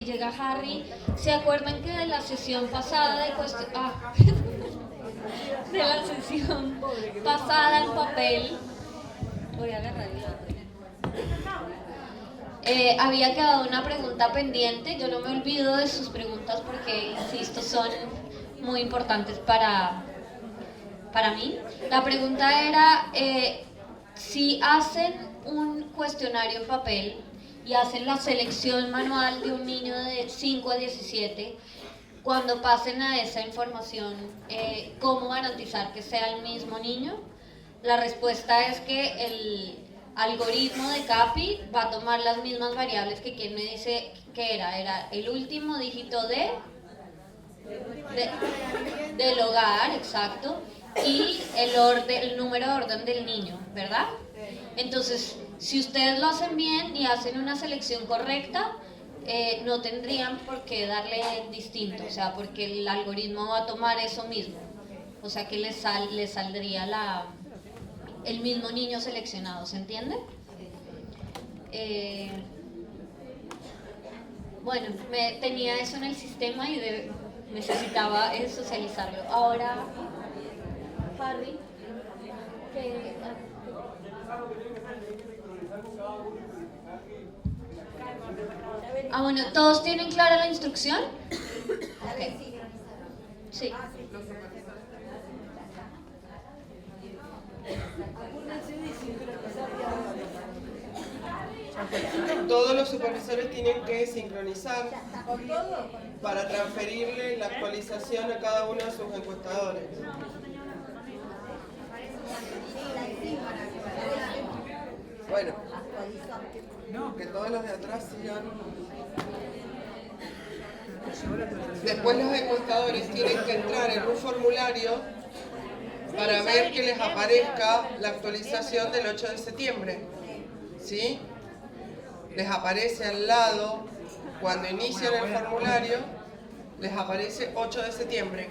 Llega Harry. ¿Se acuerdan que de la sesión pasada de la sesión pasada en papel, voy a agarrar el había quedado una pregunta pendiente? Yo no me olvido de sus preguntas porque, insisto, son muy importantes para mí. La pregunta era si hacen un cuestionario en papel y hacen la selección manual de un niño de 5 a 17, cuando pasen a esa información, ¿cómo garantizar que sea el mismo niño? La respuesta es que el algoritmo de CAPI va a tomar las mismas variables que quien me dice que era el último dígito del hogar, exacto, y el número de orden del niño, ¿verdad? Entonces, si ustedes lo hacen bien y hacen una selección correcta, no tendrían por qué darle distinto, o sea, porque el algoritmo va a tomar eso mismo, o sea que les saldría el mismo niño seleccionado, ¿se entiende? Bueno, tenía eso en el sistema y necesitaba socializarlo. Ahora, Harry, bueno, ¿todos tienen clara la instrucción? Okay. Sí. Todos los supervisores tienen que sincronizar para transferirle la actualización a cada uno de sus encuestadores. Bueno, que todos los de atrás sigan. Después los encuestadores tienen que entrar en un formulario para ver que les aparezca la actualización del 8 de septiembre. ¿Sí? Les aparece al lado, cuando inician el formulario, les aparece 8 de septiembre.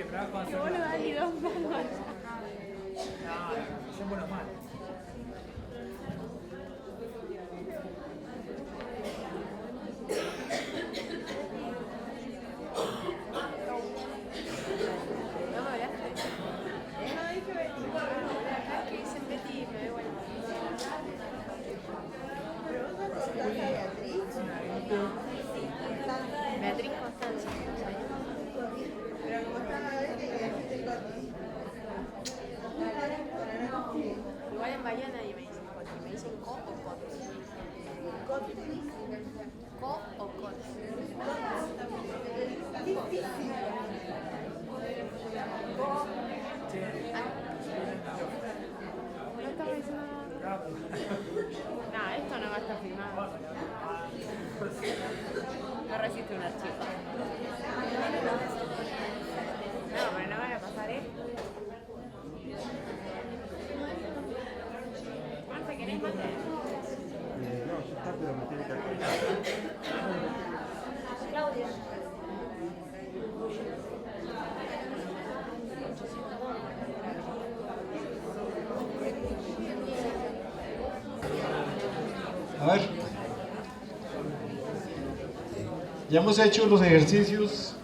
Beatriz Constancia. Igual en Bahía nadie me dice Coti, me dicen Co o Cot. Co o Cot. No, esto no va a estar filmado. No resiste un archivo. No, pero no van a pasar esto. ¿Cuánto querés mate? No, ya está, pero me tiene que actualizar. Claudia. A ver, ya hemos hecho los ejercicios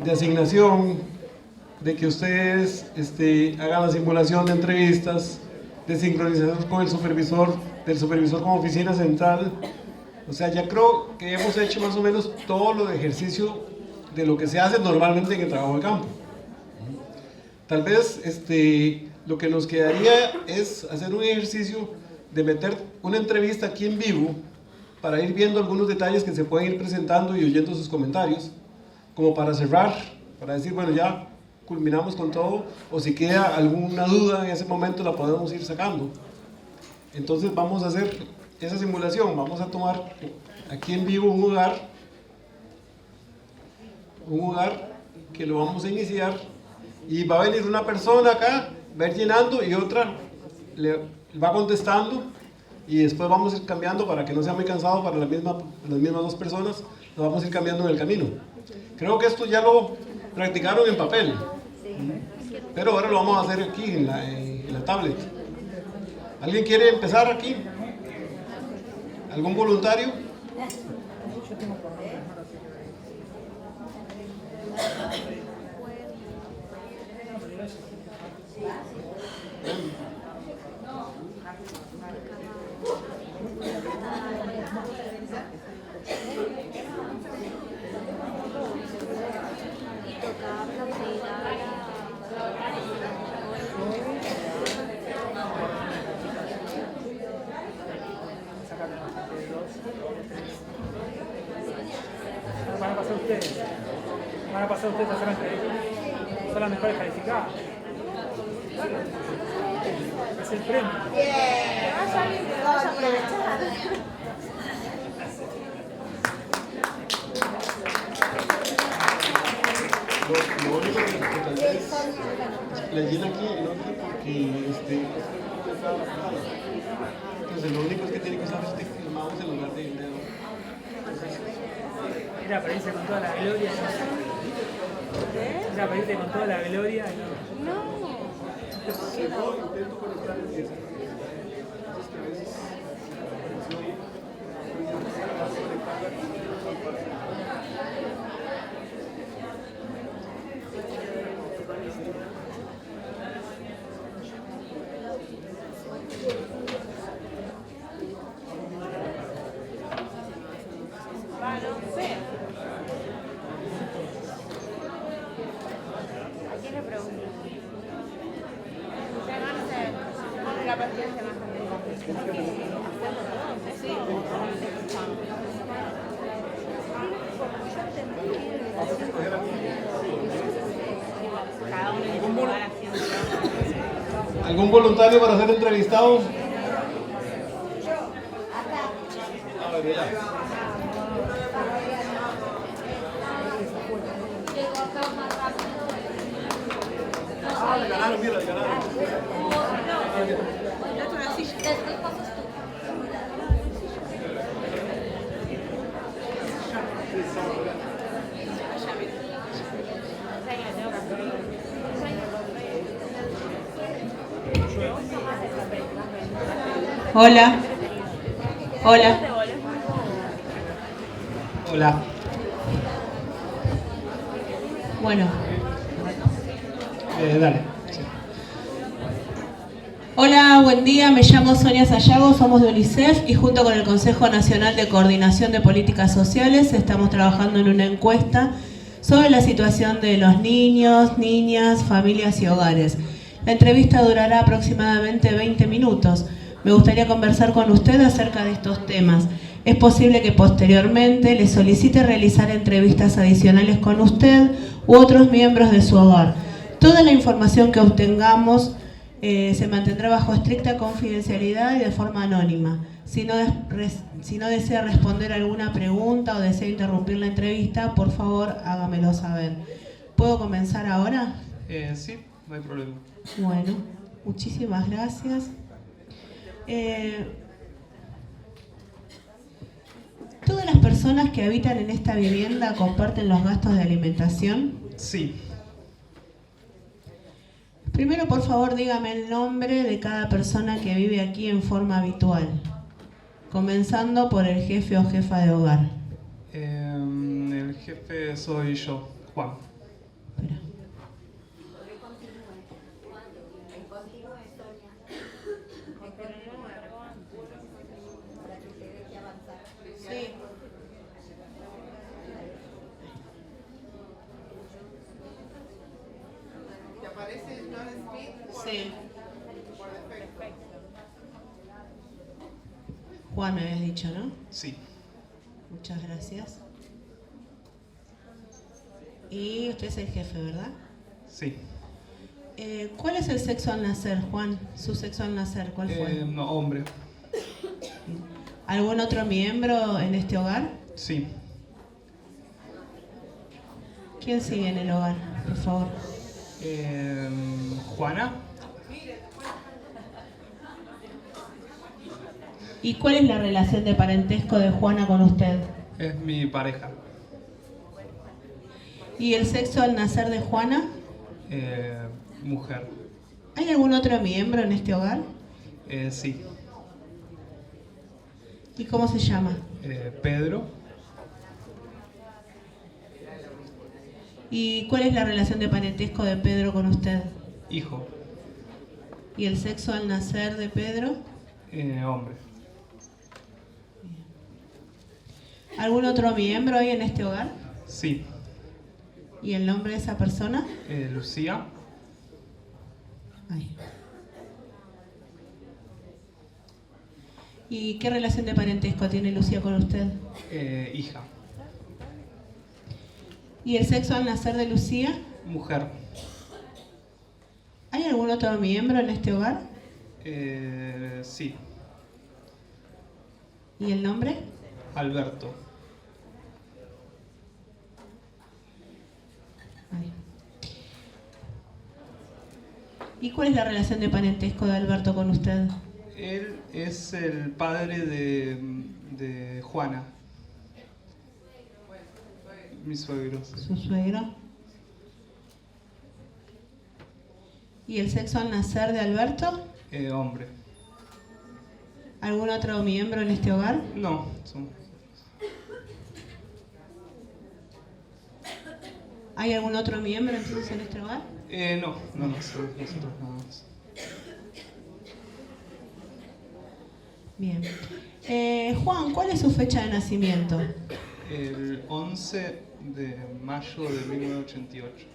de asignación, de que ustedes hagan la simulación de entrevistas, de sincronización con el supervisor, del supervisor con oficina central. O sea, ya creo que hemos hecho más o menos todo lo de ejercicio de lo que se hace normalmente en el trabajo de campo. Tal vez lo que nos quedaría es hacer un ejercicio de meter una entrevista aquí en vivo para ir viendo algunos detalles que se pueden ir presentando y oyendo sus comentarios, como para cerrar, para decir, bueno, ya culminamos con todo, o si queda alguna duda en ese momento la podemos ir sacando. Entonces vamos a hacer esa simulación, vamos a tomar aquí en vivo un hogar que lo vamos a iniciar, y va a venir una persona acá, va a ir llenando y otra le va contestando, y después vamos a ir cambiando para que no sea muy cansado para las mismas dos personas, lo vamos a ir cambiando en el camino. Creo que esto ya lo practicaron en papel, pero ahora lo vamos a hacer aquí en la tablet. ¿Alguien quiere empezar aquí? ¿Algún voluntario? Van a pasar ustedes. Van a pasar ustedes a hacer la entrevista. Son las mejores calificadas. Es el premio. Vamos a aprovechar. Lo único que tal vez le llena aquí el nombre porque entonces lo único es que tiene que usar mouse en lugar de dedo. Era para irse con toda la gloria. Era para irse con toda la gloria. Intento conectar el entonces que a veces ¿A quién le pregunto? La paciencia más ¿Algún voluntario para ser entrevistado? A ver, ya. Llego acá más rápido. Ganaron, mira, ganaron. Después pasas tú. Hola. Hola. Hola. Bueno. Dale. Sí. Hola, buen día. Me llamo Sonia Sayago, somos de UNICEF y junto con el Consejo Nacional de Coordinación de Políticas Sociales estamos trabajando en una encuesta sobre la situación de los niños, niñas, familias y hogares. La entrevista durará aproximadamente 20 minutos. Me gustaría conversar con usted acerca de estos temas. Es posible que posteriormente le solicite realizar entrevistas adicionales con usted u otros miembros de su hogar. Toda la información que obtengamos se mantendrá bajo estricta confidencialidad y de forma anónima. Si no desea responder alguna pregunta o desea interrumpir la entrevista, por favor hágamelo saber. ¿Puedo comenzar ahora? Sí, no hay problema. Bueno, muchísimas gracias. ¿Todas las personas que habitan en esta vivienda comparten los gastos de alimentación? Sí. Primero, por favor, dígame el nombre de cada persona que vive aquí en forma habitual, comenzando por el jefe o jefa de hogar. El jefe soy yo, Juan. Espera. Sí. ¿Te aparece John Smith? Sí. Por defecto. Juan me habías dicho, ¿no? Sí. Muchas gracias. Y usted es el jefe, ¿verdad? Sí. ¿Cuál es el sexo al nacer, Juan? ¿Su sexo al nacer, cuál fue? No, hombre. ¿Algún otro miembro en este hogar? Sí. ¿Quién sigue en el hogar, por favor? Juana. ¿Y cuál es la relación de parentesco de Juana con usted? Es mi pareja. ¿Y el sexo al nacer de Juana? Mujer. ¿Hay algún otro miembro en este hogar? Sí. ¿Y cómo se llama? Pedro. ¿Y cuál es la relación de parentesco de Pedro con usted? Hijo. ¿Y el sexo al nacer de Pedro? Hombre. ¿Algún otro miembro hay en este hogar? Sí. ¿Y el nombre de esa persona? Lucía. Ay. ¿Y qué relación de parentesco tiene Lucía con usted? Hija. ¿Y el sexo al nacer de Lucía? Mujer. ¿Hay algún otro miembro en este hogar? Sí. ¿Y el nombre? Alberto. Ay. ¿Y cuál es la relación de parentesco de Alberto con usted? Él es el padre de Juana. Mi suegro. Sí. ¿Su suegro? ¿Y el sexo al nacer de Alberto? Hombre. ¿Algún otro miembro en este hogar? No, somos. ¿Hay algún otro miembro entonces en este hogar? No, somos nosotros nada más. Bien. Juan, ¿cuál es su fecha de nacimiento? El 11 de mayo de 1988.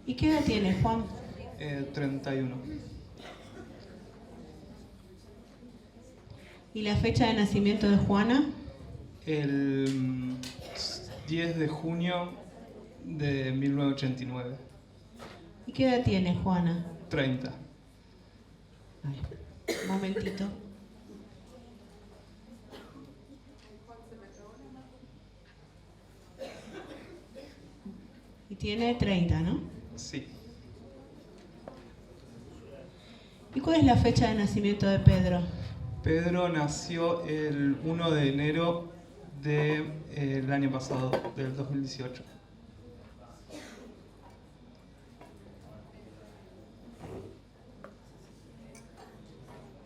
¿Y qué edad tiene, Juan? 31. ¿Y la fecha de nacimiento de Juana? El 10 de junio de 1989. ¿Y qué edad tiene Juana? 30. Ay, un momentito. Y tiene 30, ¿no? Sí. ¿Y cuál es la fecha de nacimiento de Pedro? Pedro nació el 1 de enero del año pasado, del 2018.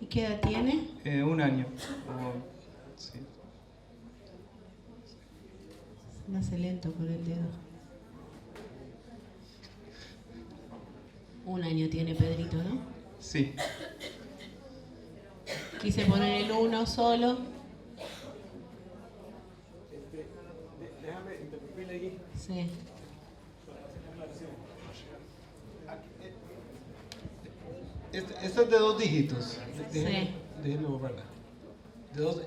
¿Y qué edad tiene? Un año. Sí. Se me hace lento por el dedo. Un año tiene Pedrito, ¿no? Sí. Quise poner el 1 solo. Déjame interrumpirle aquí. Sí. Este es de 2 dígitos. Sí. Déjenme borrarla.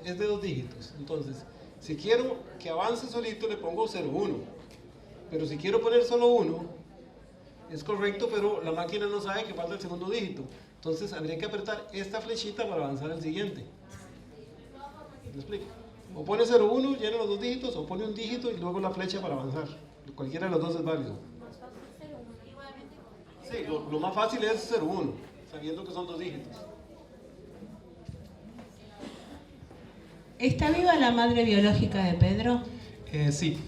Es de 2 dígitos. Entonces, si quiero que avance solito, le pongo 01. Pero si quiero poner solo 1, es correcto, pero la máquina no sabe que falta el segundo dígito. Entonces, habría que apretar esta flechita para avanzar al siguiente. ¿Me explico? O pone 01, llena los 2 dígitos, o pone un dígito y luego la flecha para avanzar. Cualquiera de los dos es válido. Sí, lo más fácil es 01, sabiendo que son 2 dígitos. ¿Está viva la madre biológica de Pedro? Sí.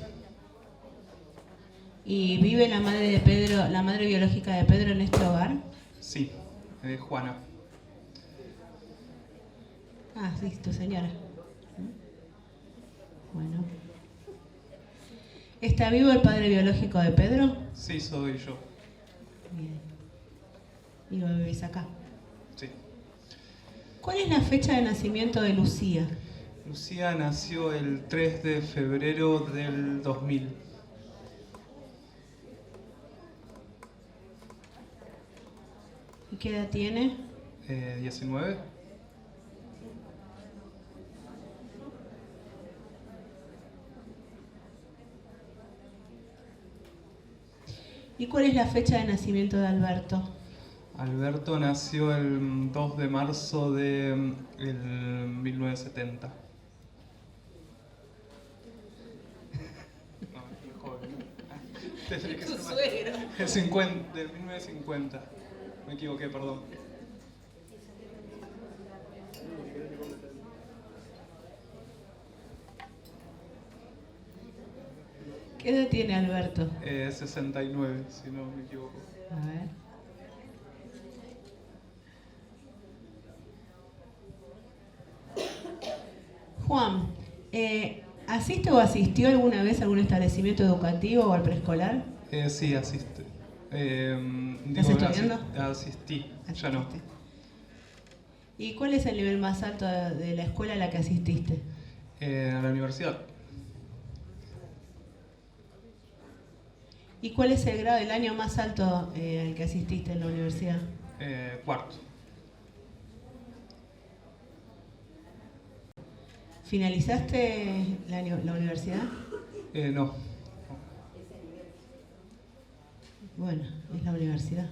¿Y vive la madre de Pedro, la madre biológica de Pedro en este hogar? Sí. Juana. Ah, sí, tu señora. Bueno. ¿Está vivo el padre biológico de Pedro? Sí, soy yo. Bien. ¿Y lo vivís acá? Sí. ¿Cuál es la fecha de nacimiento de Lucía? Lucía nació el 3 de febrero del 2000. ¿Y qué edad tiene? 19. ¿Y cuál es la fecha de nacimiento de Alberto? Alberto nació el 2 de marzo de 1970. No, es joven. Tendría que ser más. El 50, del 1950. Me equivoqué, perdón. ¿Qué edad tiene Alberto? 69, si no me equivoco. A ver. Juan, ¿asiste o asistió alguna vez a algún establecimiento educativo o al preescolar? Sí, asiste. ¿Estás estudiando? Asistí, ya no. ¿Y cuál es el nivel más alto de la escuela a la que asististe? A la universidad. ¿Y cuál es el grado del año más alto al que asististe en la universidad? Cuarto. ¿Finalizaste la universidad? No. Bueno, es la universidad.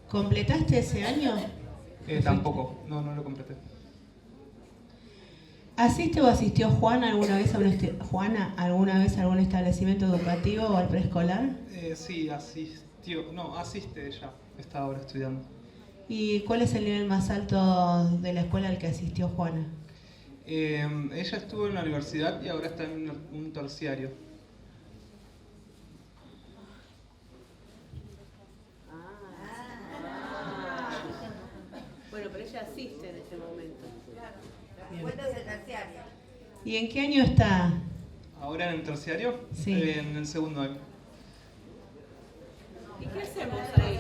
¿Completaste ese año? Tampoco, no lo completé. ¿Asiste o asistió Juana alguna vez a algún establecimiento educativo o al preescolar? Sí, asistió. No, asiste ella. Está ahora estudiando. ¿Y cuál es el nivel más alto de la escuela al que asistió Juana? Ella estuvo en la universidad y ahora está en un terciario. Bueno, pero ella asiste en este momento. ¿Y en qué año está? ¿Ahora en el terciario? Sí. En el segundo año. ¿Y qué hacemos ahí?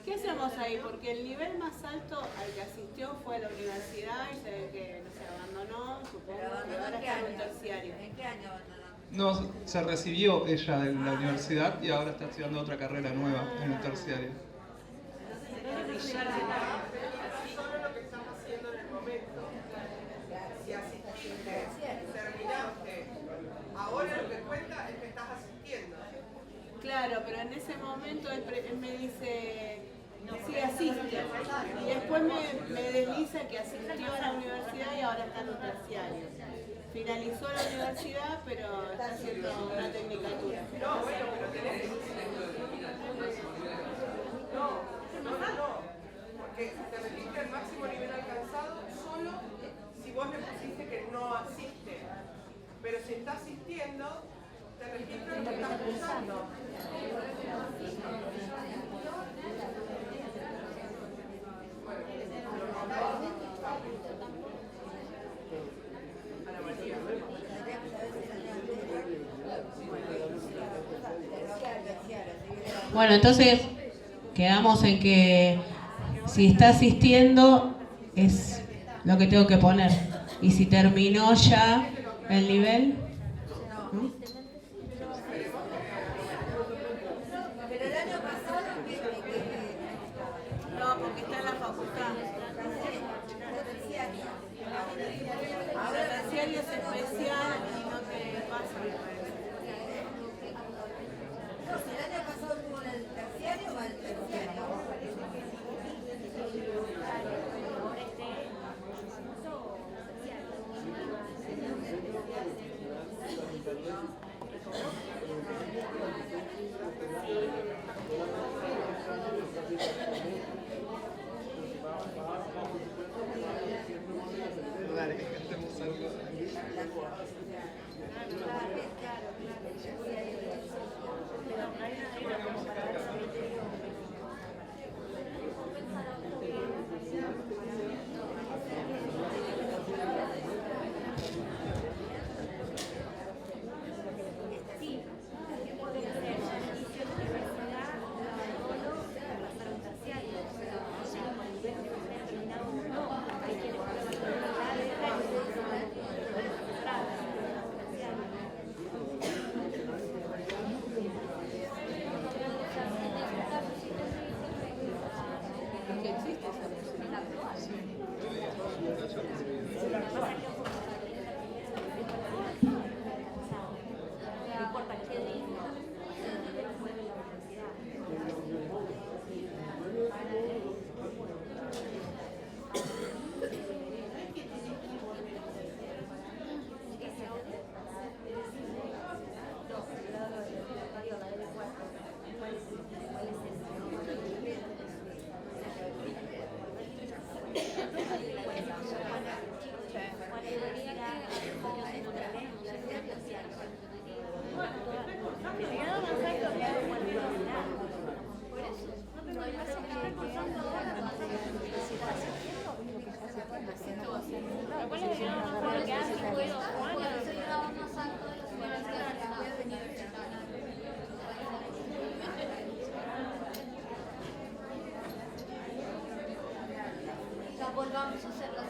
¿Qué hacemos ahí? Porque el nivel más alto al que asistió fue a la universidad y se ve que no se abandonó, supongo que ahora está en el terciario. ¿En qué año abandonó? No, se recibió ella de la universidad y ahora está estudiando otra carrera nueva en el terciario. Solo lo que estamos haciendo en el momento. Si asististe, terminaste. Ahora lo que cuenta es que estás asistiendo. Claro, pero en ese momento él me dice, sí, asiste. Y después me desliza que asistió a la universidad y ahora está en un terciario. Finalizó la universidad, pero está haciendo una tecnicatura. No, bueno, pero tenés que... No. Porque te registras el máximo nivel alcanzado solo si vos le pusiste que no asiste. Pero si está asistiendo, te registras lo que estás cursando. Bueno, entonces quedamos en que si está asistiendo es lo que tengo que poner. Y si terminó ya el nivel, ¿no? Pero el año pasado, No, porque está en la facultad. Ahora el terciario es especial y no te pasa, me parece. el año pasado estuvo en el terciario o en el terciario. Dale, cantemos algo. ¿Cuál es el grado más alto que has incluido, Juana? Es el grado más alto de las universidades. Ya volvamos a hacer la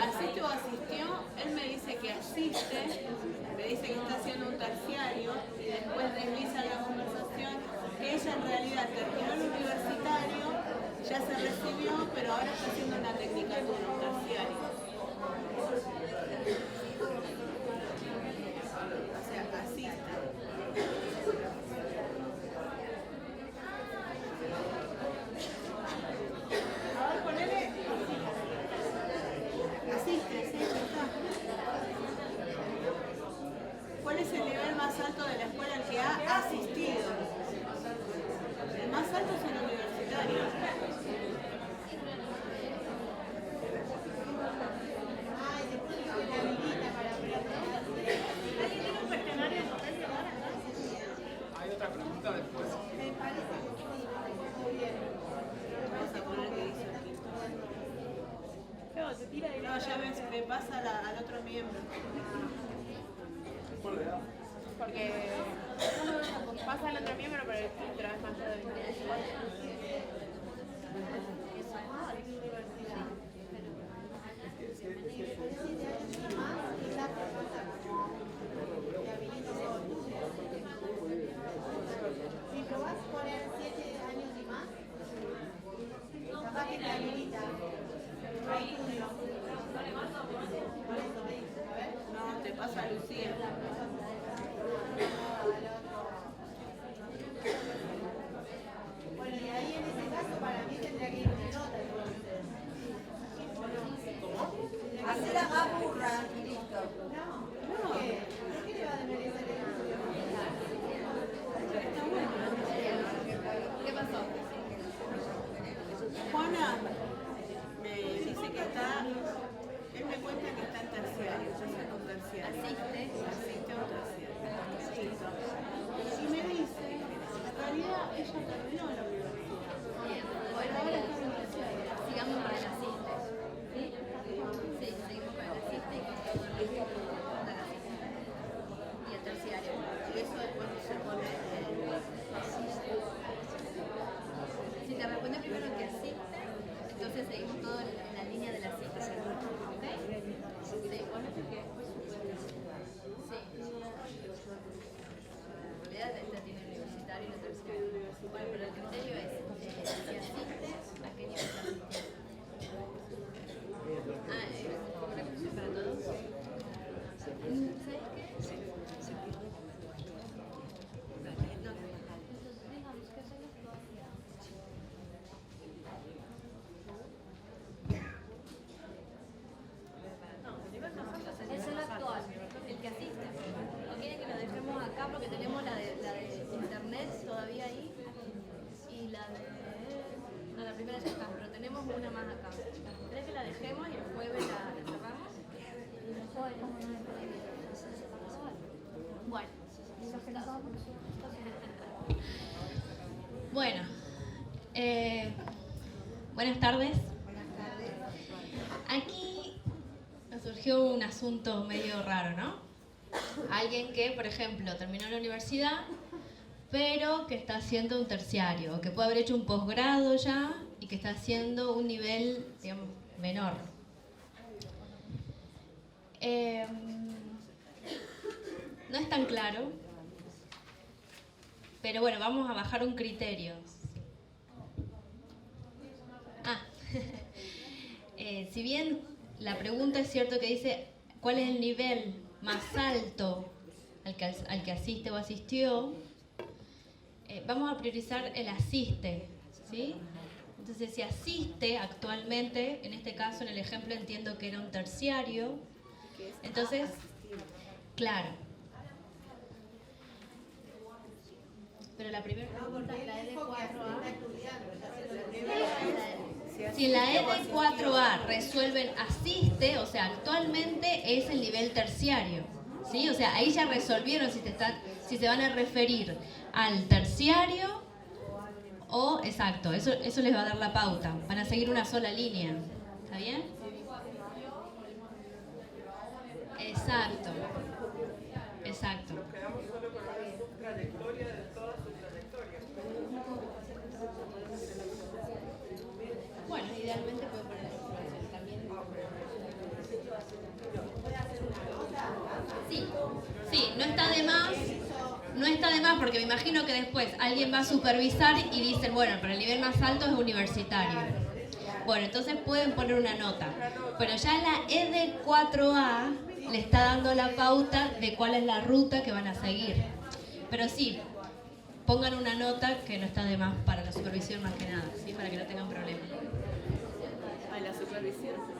¿Asiste o asistió? Él me dice que asiste, me dice que está haciendo un terciario y después desliza la conversación que ella en realidad terminó el universitario, ya se recibió, pero ahora está haciendo una tecnicatura, un terciario. O sea, asiste. A ver, ponele. Asiste, sí, ya está. ¿Cuál es el nivel más alto de la escuela al que ha asistido? El más alto es el universitario. Hay otra pregunta después. Vamos a poner que dice aquí. No, ya me pasa al otro miembro. Porque pasa el otro miembro, pero el filtro es más de 24. Si probás poner 7 años y más, capaz que te habilita. Ahí junio. Por eso me dice, a ver. No, te pasa a Lucía. Bueno, y ahí en ese caso para mí tendría que ir una nota entonces. ¿Cómo? Hacela más burra y listo. No, ¿por qué le va a desmerecer el estudio? Está bueno. ¿Qué pasó? Juana me dice que está, él me cuenta que está en terciario, ya está con terciario. Asiste a un terciario. Listo. Y me dice, en realidad ella terminó la universidad. Bien, Pero ahora está en terciario. sigamos con el asiste. ¿Sí? Sí, seguimos con el asiste y con el asiste. Y el terciario. Y eso después se pone Si te responde primero que asiste, entonces seguimos todo en la línea de la cita. ¿Ok? Sí. Sí. En realidad este tiene el universitario y el terciario. Bueno, pero el criterio es si asiste, ¿a qué nivel asiste? ¿Como una cuestión para todos? ¿Sabes qué? No. Entonces, digamos que se los todavía. Es el actual, el que asiste. ¿O quieren que lo dejemos acá porque tenemos la de internet todavía ahí? Y la de... No, la primera ya está, pero tenemos una más acá. ¿Crees que la dejemos y el jueves la cerramos? Bueno. Bueno. Buenas tardes. Aquí nos surgió un asunto medio raro, ¿no? Alguien que, por ejemplo, terminó la universidad, pero que está haciendo un terciario, o que puede haber hecho un posgrado ya y que está haciendo un nivel, digamos, menor. No es tan claro, pero bueno, vamos a bajar un criterio. Si bien la pregunta es cierto que dice cuál es el nivel más alto al que asiste o asistió, vamos a priorizar el asiste, ¿sí? Entonces, si asiste actualmente, en este caso, en el ejemplo entiendo que era un terciario, entonces, claro. Pero la primera pregunta, la ED4A, si la ED4A resuelven asiste, o sea, actualmente es el nivel terciario, ¿sí? O sea, ahí ya resolvieron si se van a referir al terciario O, exacto, eso les va a dar la pauta. Van a seguir una sola línea. ¿Está bien? Exacto. Exacto. Nos quedamos solo con la trayectoria de toda su trayectoria. Bueno, idealmente pueden poner también. Sí, no está de más. No está de más porque me imagino que después alguien va a supervisar y dicen, bueno, pero el nivel más alto es universitario. Bueno, entonces pueden poner una nota. Pero ya la ED4A le está dando la pauta de cuál es la ruta que van a seguir. Pero sí, pongan una nota que no está de más para la supervisión más que nada, ¿sí? Para que no tengan problemas. A la supervisión.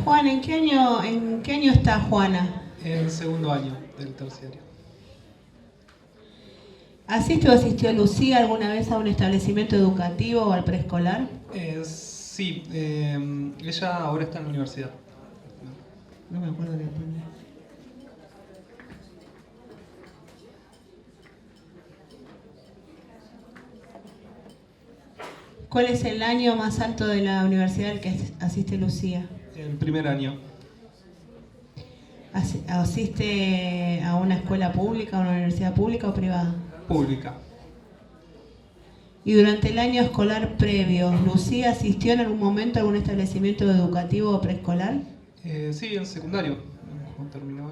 Juan, ¿en qué año está Juana? En segundo año del terciario. ¿Asiste o asistió Lucía alguna vez a un establecimiento educativo o al preescolar? Sí, ella ahora está en la universidad. No me acuerdo de aprender. ¿Cuál es el año más alto de la universidad al que asiste Lucía? En primer año. ¿Asiste a una escuela pública, a una universidad pública o privada? Pública. Y durante el año escolar previo, ¿Lucía asistió en algún momento a algún establecimiento educativo o preescolar? Sí, en secundario. Cuando terminó.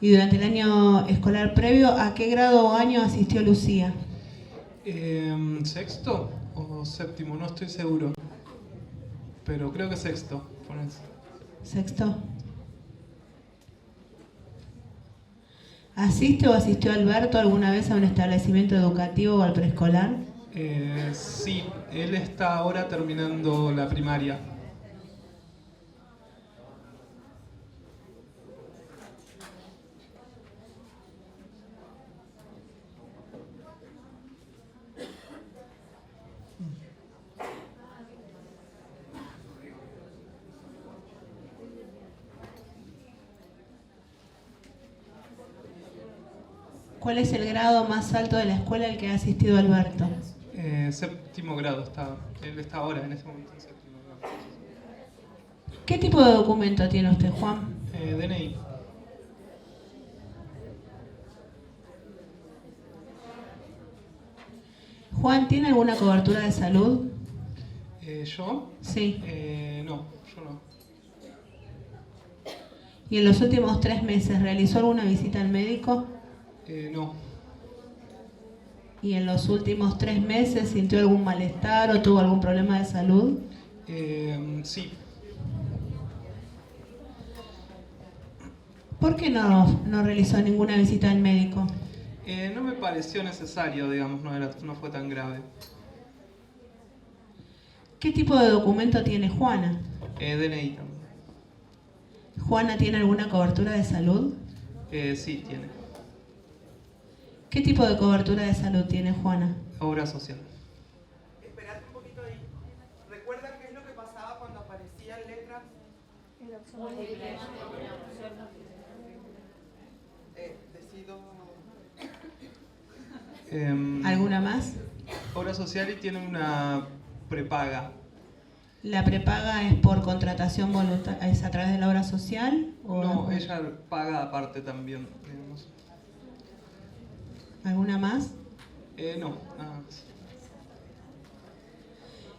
Y durante el año escolar previo, ¿a qué grado o año asistió Lucía? ¿Sexto o séptimo? No estoy seguro. Pero creo que sexto. Ponés. ¿Sexto? ¿Asiste o asistió Alberto alguna vez a un establecimiento educativo o al preescolar? Sí, él está ahora terminando la primaria. ¿Cuál es el grado más alto de la escuela al que ha asistido Alberto? Séptimo grado está. Él está ahora en ese momento en séptimo grado. ¿Qué tipo de documento tiene usted, Juan? DNI. Juan, ¿tiene alguna cobertura de salud? ¿Yo? Sí. No, yo no. ¿Y en los últimos 3 meses realizó alguna visita al médico? No. ¿Y en los últimos 3 meses sintió algún malestar o tuvo algún problema de salud? Sí. ¿Por qué no realizó ninguna visita al médico? No me pareció necesario, digamos, no fue tan grave. ¿Qué tipo de documento tiene Juana? DNI también. ¿Juana tiene alguna cobertura de salud? Sí, tiene. ¿Qué tipo de cobertura de salud tiene Juana? Obra social. Esperad un poquito ahí. ¿Recuerdan qué es lo que pasaba cuando aparecían letras? Decido... ¿Alguna más? Obra social y tiene una prepaga. ¿La prepaga es por contratación voluntaria, es a través de la obra social? ¿O No, ella paga aparte también, digamos. ¿Alguna más? No, nada más.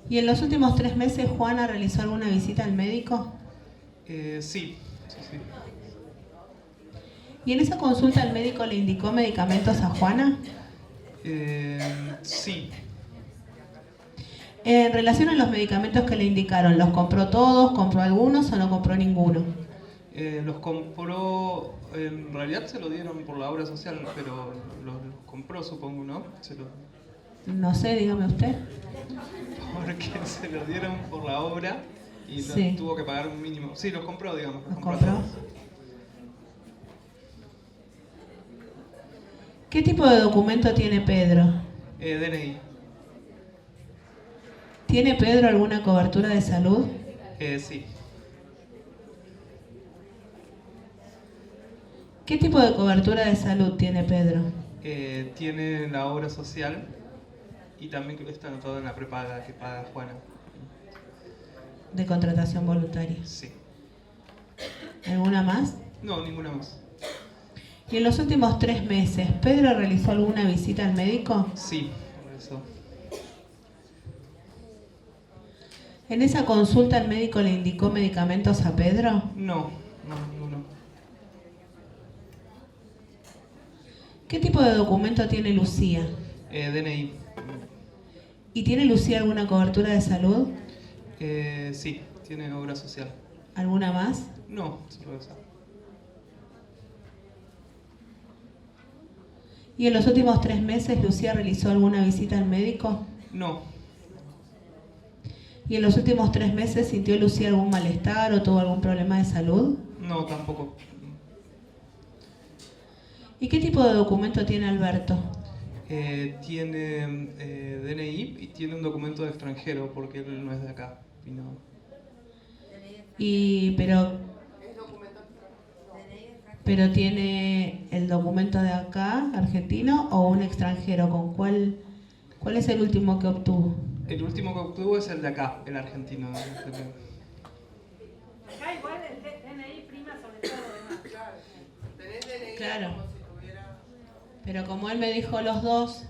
¿Y en los últimos 3 meses Juana realizó alguna visita al médico? Sí. ¿Y en esa consulta el médico le indicó medicamentos a Juana? Sí. En relación a los medicamentos que le indicaron, ¿los compró todos, compró algunos o no compró ninguno? Los compró, en realidad se lo dieron por la obra social, pero los compró, supongo, ¿no? No sé, dígame usted. Porque se lo dieron por la obra y Sí. tuvo que pagar un mínimo. Sí, los compró, digamos. ¿Los compró? ¿Qué tipo de documento tiene Pedro? DNI. ¿Tiene Pedro alguna cobertura de salud? Sí. ¿Qué tipo de cobertura de salud tiene Pedro? Tiene la obra social y también creo que está anotado en la prepaga que paga Juana. De contratación voluntaria. Sí. ¿Alguna más? No, ninguna más. ¿Y en los últimos 3 meses, Pedro realizó alguna visita al médico? Sí, por eso. ¿En esa consulta el médico le indicó medicamentos a Pedro? No, ninguno. ¿Qué tipo de documento tiene Lucía? DNI. ¿Y tiene Lucía alguna cobertura de salud? Sí, tiene obra social. ¿Alguna más? No, solo esa. ¿Y en los últimos 3 meses Lucía realizó alguna visita al médico? No. ¿Y en los últimos 3 meses sintió Lucía algún malestar o tuvo algún problema de salud? No, tampoco. ¿Y qué tipo de documento tiene Alberto? Tiene DNI y tiene un documento de extranjero porque él no es de acá. Pero tiene el documento de acá, argentino, o un extranjero. ¿Con cuál es el último que obtuvo? El último que obtuvo es el de acá, el argentino. Acá igual el DNI prima sobre todo lo demás. Tenés DNI Claro. como si tuviera... Pero como él me dijo los dos...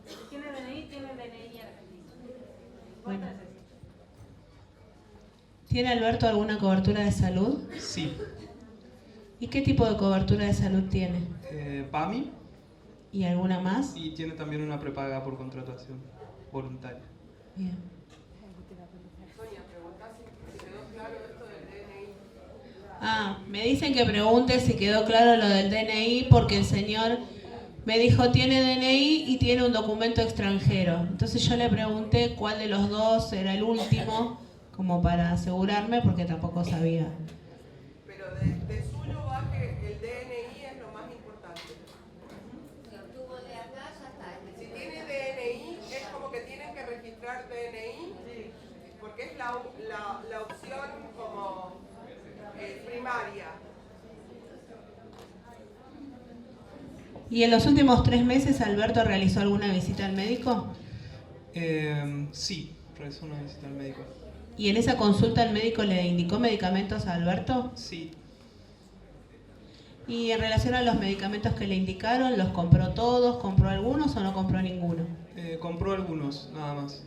Si tiene DNI argentino. Bueno. ¿Tiene Alberto alguna cobertura de salud? Sí. ¿Y qué tipo de cobertura de salud tiene? PAMI. ¿Y alguna más? Y tiene también una prepaga por contratación voluntaria. Bien. Sonia, preguntá si quedó claro esto del DNI. Me dicen que pregunte si quedó claro lo del DNI porque el señor me dijo tiene DNI y tiene un documento extranjero. Entonces yo le pregunté cuál de los dos era el último, como para asegurarme porque tampoco sabía. Pero de suyo va que el DNI es lo más importante. Si tiene DNI, es como que tienen que registrar DNI, porque es la opción como primaria. ¿Y en los últimos 3 meses Alberto realizó alguna visita al médico? Sí, realizó una visita al médico. ¿Y en esa consulta el médico le indicó medicamentos a Alberto? Sí. ¿Y en relación a los medicamentos que le indicaron, los compró todos, compró algunos o no compró ninguno? Compró algunos, nada más.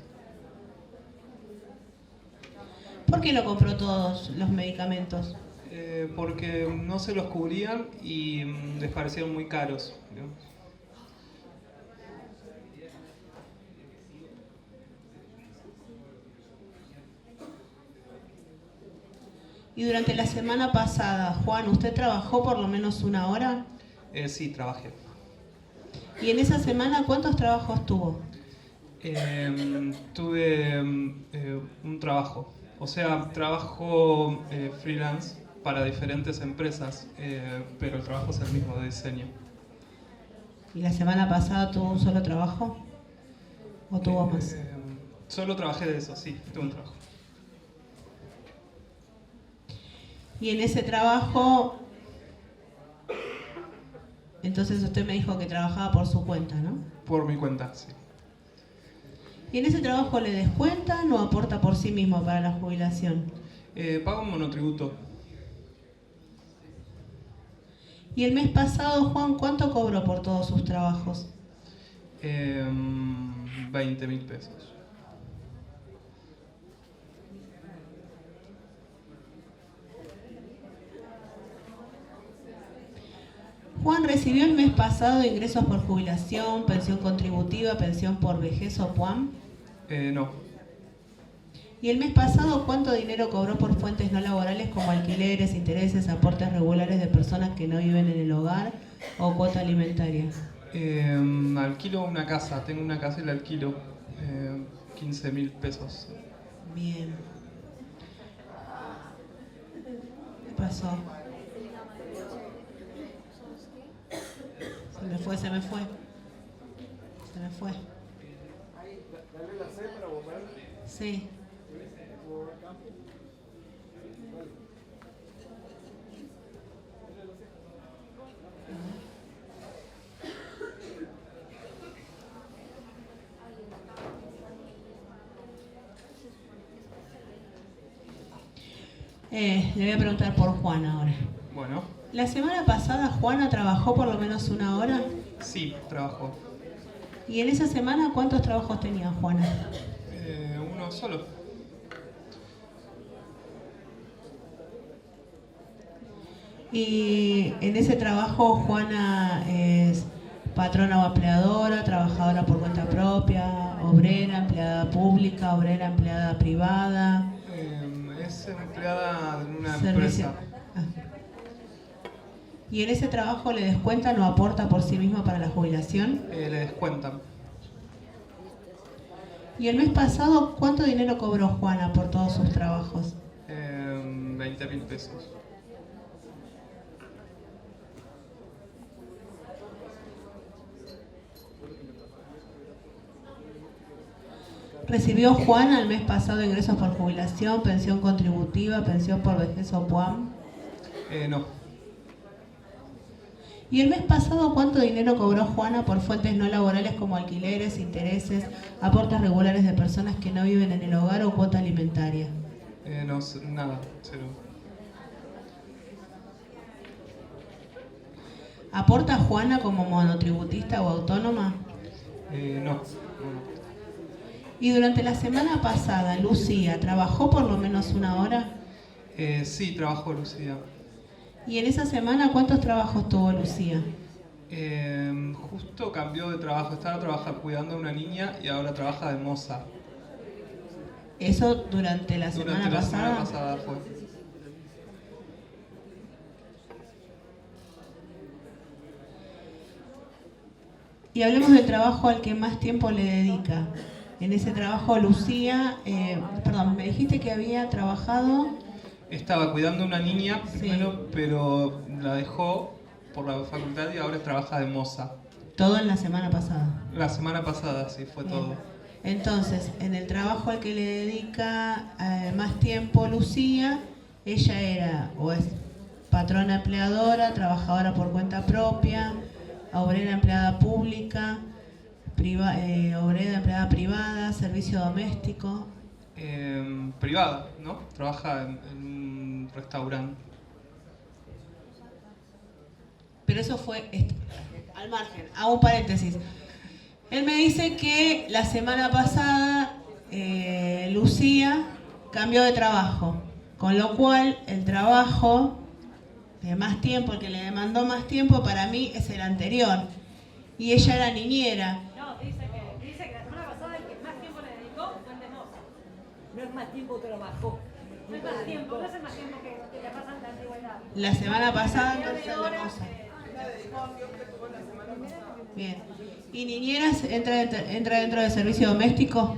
¿Por qué no compró todos los medicamentos? Porque no se los cubrían y les parecieron muy caros, digamos. Y durante la semana pasada, Juan, ¿usted trabajó por lo menos 1 hora? Sí, trabajé. ¿Y en esa semana cuántos trabajos tuvo? Tuve un trabajo, o sea, trabajo freelance para diferentes empresas, pero el trabajo es el mismo de diseño. ¿Y la semana pasada tuvo un solo trabajo? ¿O tuvo más? Solo trabajé de eso, sí, tuve un trabajo. Y en ese trabajo, entonces usted me dijo que trabajaba por su cuenta, ¿no? Por mi cuenta, sí. ¿Y en ese trabajo le descuentan o aporta por sí mismo para la jubilación? Pago un monotributo. ¿Y el mes pasado, Juan, cuánto cobró por todos sus trabajos? 20.000 pesos. Juan, ¿recibió el mes pasado ingresos por jubilación, pensión contributiva, pensión por vejez o PUAM? No. ¿Y el mes pasado cuánto dinero cobró por fuentes no laborales como alquileres, intereses, aportes regulares de personas que no viven en el hogar o cuota alimentaria? Alquilo una casa, tengo una casa y la alquilo, 15.000 pesos. Bien. ¿Qué pasó? Se me fue. Sí. Le voy a preguntar por Juana ahora. Bueno, La semana pasada Juana trabajó por lo menos una hora. sí, trabajo. ¿Y en esa semana cuántos trabajos tenía Juana? Uno solo. Y en ese trabajo Juana es patrona o empleadora, trabajadora por cuenta propia, obrera, empleada pública, obrera, empleada privada. Es empleada en una Servicio. empresa. ¿Y en ese trabajo le descuentan o aporta por sí misma para la jubilación? Le descuentan. ¿Y el mes pasado cuánto dinero cobró Juana por todos sus trabajos? 20.000 pesos. ¿Recibió Juana el mes pasado ingresos por jubilación, pensión contributiva, pensión por vejez o PUAM? No. ¿Y el mes pasado cuánto dinero cobró Juana por fuentes no laborales como alquileres, intereses, aportes regulares de personas que no viven en el hogar o cuota alimentaria? No, nada, cero. ¿Aporta Juana como monotributista o autónoma? No. ¿Y durante la semana pasada, Lucía, trabajó por lo menos una hora? Sí, trabajo Lucía. ¿Y en esa semana cuántos trabajos tuvo Lucía? Justo cambió de trabajo. Estaba trabajando cuidando a una niña y ahora trabaja de moza. ¿Eso durante la semana Durante la pasada? semana pasada fue. Y hablemos del trabajo al que más tiempo le dedica. En ese trabajo Lucía, me dijiste que había trabajado... Estaba cuidando a una niña primero, Sí. pero la dejó por la facultad y ahora trabaja de moza. Todo en la semana pasada. La semana pasada, sí, fue Bien. todo. Entonces, en el trabajo al que le dedica más tiempo Lucía, ella era o es patrona empleadora, trabajadora por cuenta propia, obrera empleada pública, obrera empleada privada, servicio doméstico. Privada, ¿no? Trabaja en un restaurante. Pero eso fue al margen, hago un paréntesis. Él me dice que la semana pasada Lucía cambió de trabajo, con lo cual el trabajo de más tiempo, el que le demandó más tiempo para mí es el anterior. Y ella era niñera. No, dice que la semana pasada el que más tiempo le dedicó fue el de moza. No es más tiempo trabajó. No es más tiempo, no es más tiempo que le pasan de antigüedad. La semana pasada entonces el de moza. Bien. ¿Y niñeras entra dentro del servicio doméstico?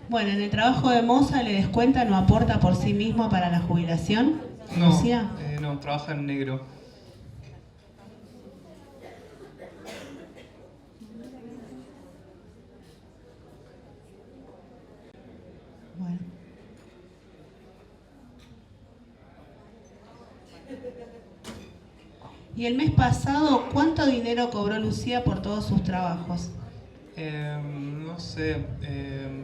Bueno, en el trabajo de moza le descuentan o aporta por sí mismo para la jubilación. No, Lucía. no, trabaja en negro. Bueno. ¿Y el mes pasado cuánto dinero cobró Lucía por todos sus trabajos? No sé,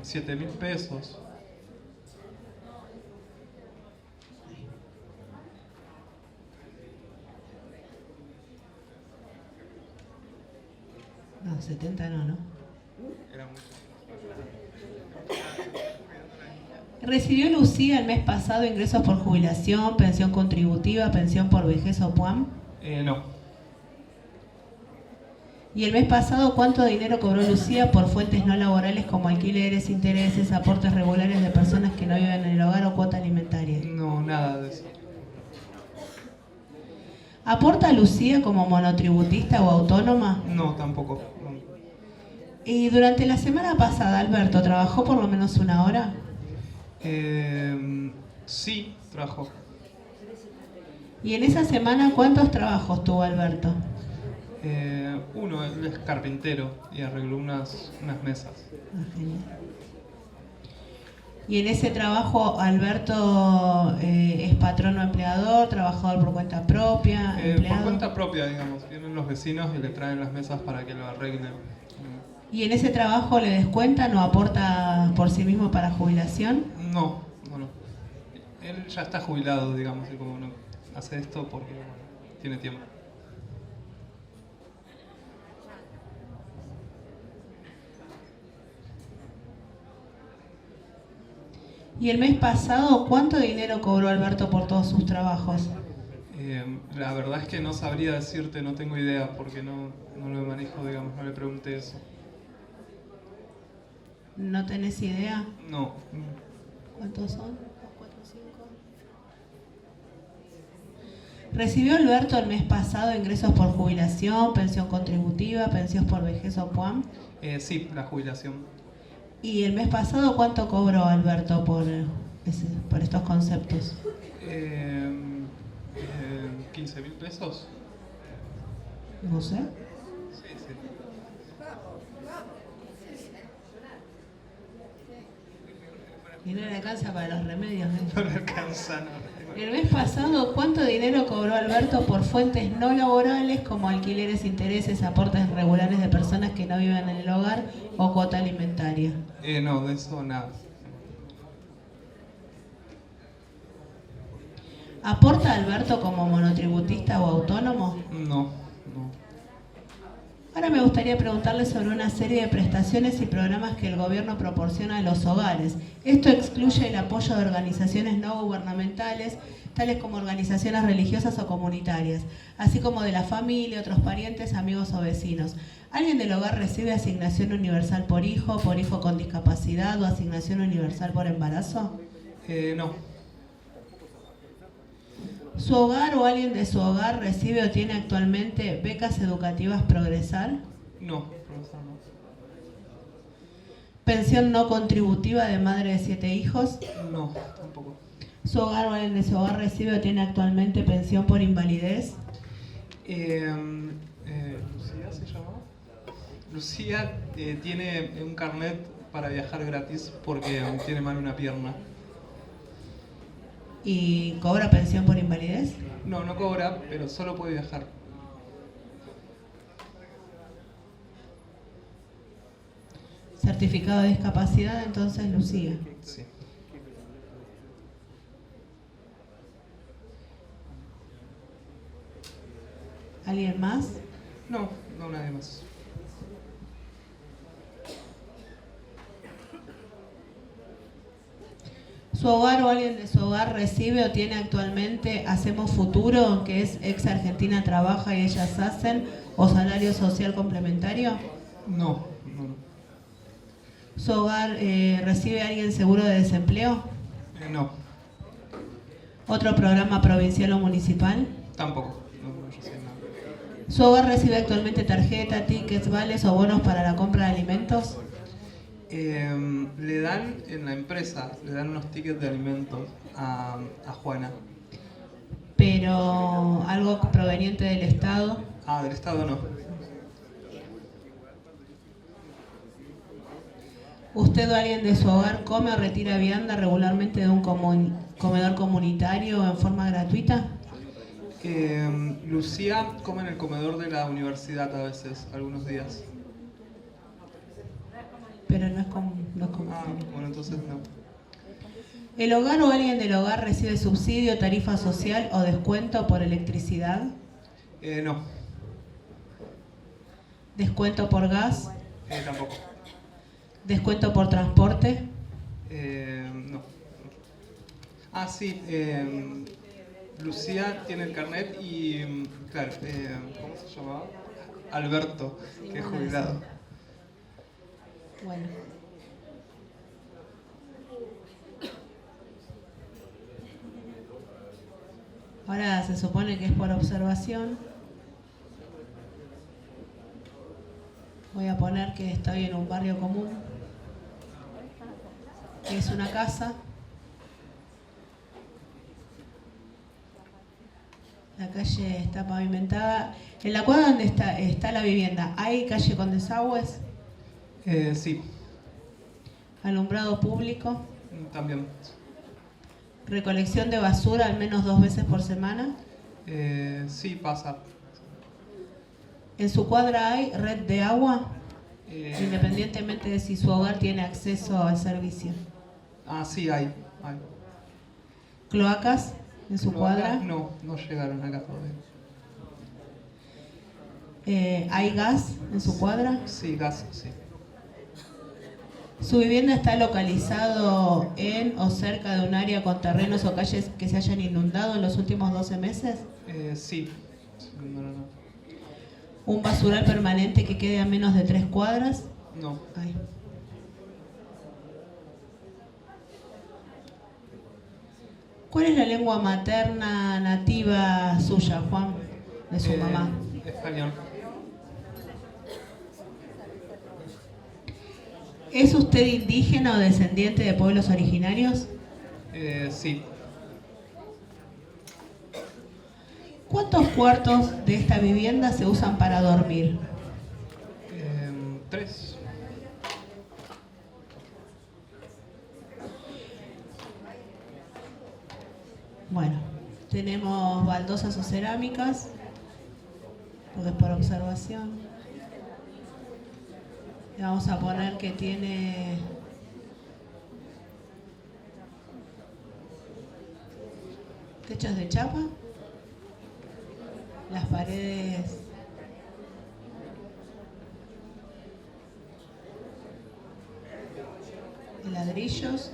7.000 pesos. No, 70 no. Era mucho. ¿Recibió Lucía el mes pasado ingresos por jubilación, pensión contributiva, pensión por vejez o PUAM? No. ¿Y el mes pasado cuánto dinero cobró Lucía por fuentes no laborales como alquileres, intereses, aportes regulares de personas que no viven en el hogar o cuota alimentaria? No, nada de eso. ¿Aporta Lucía como monotributista o autónoma? No, tampoco. No. ¿Y durante la semana pasada, Alberto, trabajó por lo menos una hora? Sí, trabajó. ¿Y en esa semana cuántos trabajos tuvo Alberto? Uno, él es carpintero y arregló unas mesas. Genial. ¿Y en ese trabajo Alberto es patrono empleador, trabajador por cuenta propia, Por empleado? cuenta propia, digamos. Vienen los vecinos y le traen las mesas para que lo arreglen. ¿Y en ese trabajo le descuentan o aporta por sí mismo para jubilación? No. Él ya está jubilado, digamos, y como no hace esto porque tiene tiempo. ¿Y el mes pasado cuánto dinero cobró Alberto por todos sus trabajos? La verdad es que no sabría decirte, no tengo idea, porque no lo manejo, digamos, no le pregunté eso. ¿No tenés idea? No. ¿Cuántos son? 2, 4, 5. ¿Recibió Alberto el mes pasado ingresos por jubilación, pensión contributiva, pensión por vejez o PUAM? Sí, la jubilación. ¿Y el mes pasado cuánto cobró Alberto por estos conceptos? 15.000 pesos. No sé. Sí. Y no le alcanza para los remedios. No le alcanza, no. El mes pasado, ¿cuánto dinero cobró Alberto por fuentes no laborales como alquileres, intereses, aportes regulares de personas que no viven en el hogar o cuota alimentaria? No, de eso nada. ¿Aporta Alberto como monotributista o autónomo? No. Ahora me gustaría preguntarle sobre una serie de prestaciones y programas que el gobierno proporciona a los hogares. Esto excluye el apoyo de organizaciones no gubernamentales, tales como organizaciones religiosas o comunitarias, así como de la familia, otros parientes, amigos o vecinos. ¿Alguien del hogar recibe asignación universal por hijo con discapacidad o asignación universal por embarazo? No. ¿Su hogar o alguien de su hogar recibe o tiene actualmente becas educativas Progresar? No, profesor, no. ¿Pensión no contributiva de madre de 7 hijos? No, tampoco. ¿Su hogar o alguien de su hogar recibe o tiene actualmente pensión por invalidez? ¿Lucía se llamó? Lucía tiene un carnet para viajar gratis porque tiene mal una pierna. ¿Y cobra pensión por invalidez? No cobra, pero solo puede viajar. Certificado de discapacidad, entonces, Lucía. Sí. ¿Alguien más? No, nadie más. ¿Su hogar o alguien de su hogar recibe o tiene actualmente Hacemos Futuro, que es Ex Argentina Trabaja y Ellas Hacen, o salario social complementario? No. ¿Su hogar recibe alguien seguro de desempleo? No. ¿Otro programa provincial o municipal? Tampoco. No, yo sé nada. ¿Su hogar recibe actualmente tarjeta, tickets, vales o bonos para la compra de alimentos? Le dan en la empresa, le dan unos tickets de alimentos a Juana. ¿Pero algo proveniente del Estado? Del Estado no. ¿Usted o alguien de su hogar come o retira vianda regularmente de un comedor comunitario en forma gratuita? Lucía come en el comedor de la universidad a veces, algunos días. Pero no es comunitario. Bueno, entonces no. ¿El hogar o alguien del hogar recibe subsidio, tarifa social o descuento por electricidad? No. ¿Descuento por gas? Tampoco. ¿Descuento por transporte? No. Sí. Lucía tiene el carnet y, claro, ¿cómo se llamaba? Alberto, que es jubilado. Bueno. Ahora se supone que es por observación. Voy a poner que estoy en un barrio común, que es una casa. La calle está pavimentada. En la cuadra donde está la vivienda, ¿hay calle con desagües? Sí. ¿Alumbrado público? También. ¿Recolección de basura al menos 2 veces por semana? Sí, pasa. ¿En su cuadra hay red de agua? Independientemente de si su hogar tiene acceso al servicio. Sí, hay. ¿Cloacas en su cuadra? No llegaron acá todavía. ¿Hay gas en su cuadra? Sí, gas, sí. ¿Su vivienda está localizado en o cerca de un área con terrenos o calles que se hayan inundado en los últimos 12 meses? Sí. No. ¿Un basural permanente que quede a menos de 3 cuadras? No. Ay. ¿Cuál es la lengua materna nativa suya, Juan, de su mamá? Español. ¿Es usted indígena o descendiente de pueblos originarios? Sí. ¿Cuántos cuartos de esta vivienda se usan para dormir? 3. Bueno, tenemos baldosas o cerámicas, porque es por observación. Le vamos a poner que tiene techos de chapa, las paredes de ladrillos.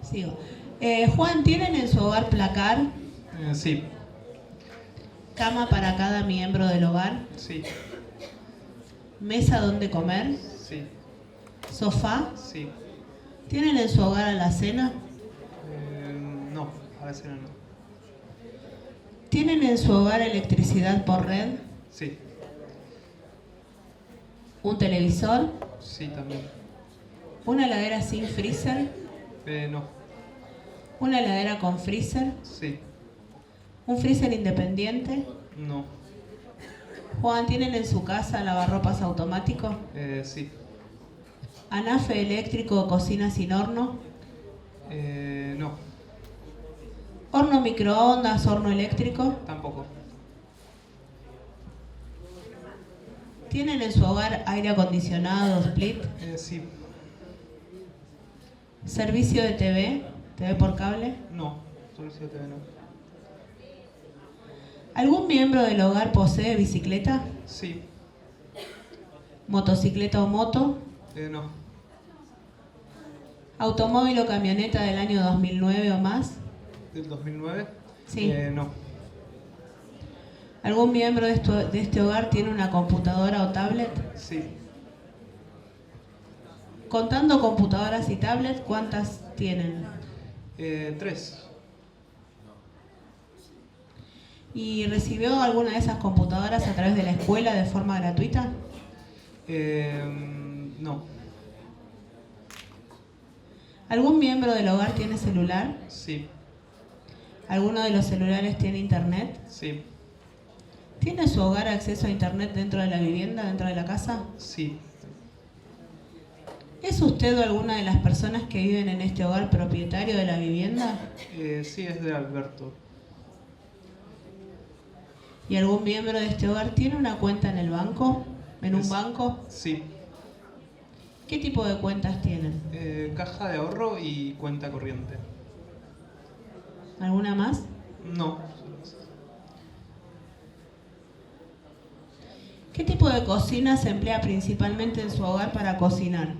Sigo. Juan, ¿tienen en su hogar placar? Sí. ¿Cama para cada miembro del hogar? Sí. ¿Mesa donde comer? Sí. ¿Sofá? Sí. ¿Tienen en su hogar alacena? No, alacena no. ¿Tienen en su hogar electricidad por red? Sí. ¿Un televisor? Sí, también. ¿Una heladera sin freezer? No. ¿Una heladera con freezer? Sí. ¿Un freezer independiente? No. Juan, ¿tienen en su casa lavarropas automático? Sí. ¿Anafe eléctrico o cocina sin horno? No. ¿Horno microondas, horno eléctrico? Tampoco. ¿Tienen en su hogar aire acondicionado, split? Sí. ¿Servicio de TV? ¿TV por cable? No. Servicio de TV no. ¿Algún miembro del hogar posee bicicleta? Sí. ¿Motocicleta o moto? No. ¿Automóvil o camioneta del año 2009 o más? ¿Del 2009? Sí. No. ¿Algún miembro de este hogar tiene una computadora o tablet? Sí. Contando computadoras y tablets, ¿cuántas tienen? 3. ¿Y recibió alguna de esas computadoras a través de la escuela de forma gratuita? No. ¿Algún miembro del hogar tiene celular? Sí. ¿Alguno de los celulares tiene internet? Sí. ¿Tiene su hogar acceso a internet dentro de la vivienda, dentro de la casa? Sí. ¿Es usted o alguna de las personas que viven en este hogar propietario de la vivienda? Sí, es de Alberto. ¿Y algún miembro de este hogar tiene una cuenta en el banco? ¿En un banco? Sí. ¿Qué tipo de cuentas tienen? Caja de ahorro y cuenta corriente. ¿Alguna más? No. ¿Qué tipo de cocina se emplea principalmente en su hogar para cocinar?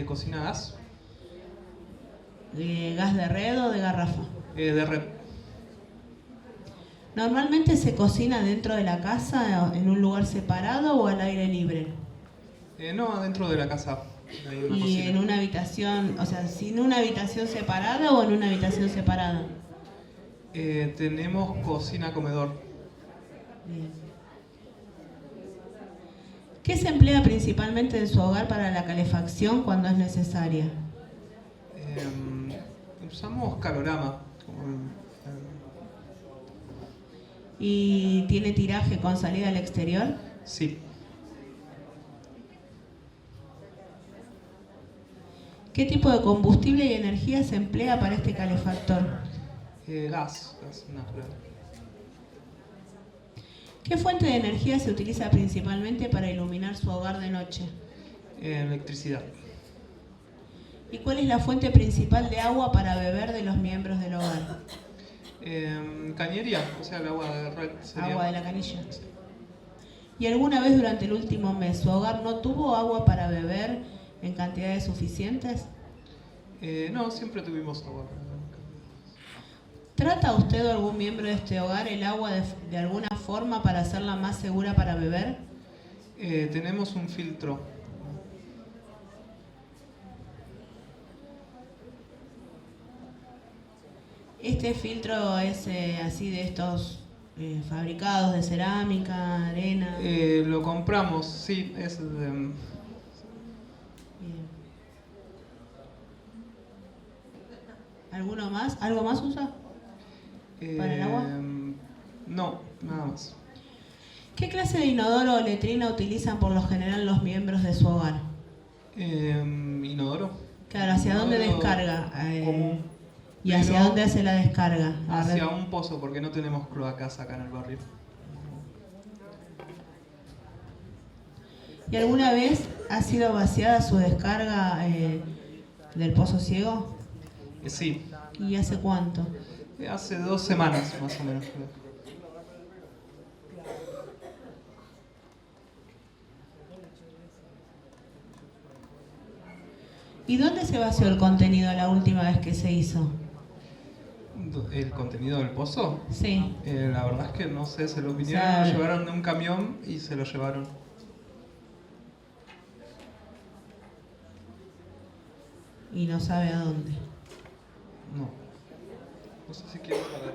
¿Cocina a gas? ¿De gas de red o de garrafa? De red. ¿Normalmente se cocina dentro de la casa, en un lugar separado o al aire libre? No, adentro de la casa. Hay una ¿Y cocina. en una habitación, o sea, sin una habitación separada o en una habitación separada? Tenemos cocina-comedor. Bien. ¿Qué se emplea principalmente en su hogar para la calefacción cuando es necesaria? Usamos calorama. ¿Y tiene tiraje con salida al exterior? Sí. ¿Qué tipo de combustible y energía se emplea para este calefactor? Gas natural. ¿Qué fuente de energía se utiliza principalmente para iluminar su hogar de noche? Electricidad. ¿Y cuál es la fuente principal de agua para beber de los miembros del hogar? Cañería, o sea, el agua de red sería. Agua de la canilla. ¿Y alguna vez durante el último mes su hogar no tuvo agua para beber en cantidades suficientes? No, siempre tuvimos agua. ¿Trata usted o algún miembro de este hogar el agua de alguna forma para hacerla más segura para beber? Tenemos un filtro. ¿Este filtro es así de estos fabricados de cerámica, arena? Lo compramos, sí, es de... Bien. ¿Alguno más? ¿Algo más usa? ¿Para el agua? No, nada más. ¿Qué clase de inodoro o letrina utilizan por lo general los miembros de su hogar? ¿Inodoro? Claro, ¿hacia dónde Inodoro descarga? común. ¿Y hacia dónde hace la descarga? Hacia un pozo, porque no tenemos cloacas acá en el barrio. ¿Y alguna vez ha sido vaciada su descarga del pozo ciego? Sí. ¿Y hace cuánto? Hace 2 semanas, más o menos. ¿Y dónde se vació el contenido la última vez que se hizo? ¿El contenido del pozo? Sí. La verdad es que no sé, se lo vinieron, lo llevaron de un camión y se lo llevaron. ¿Y no sabe a dónde? No. No sé si quiero saber.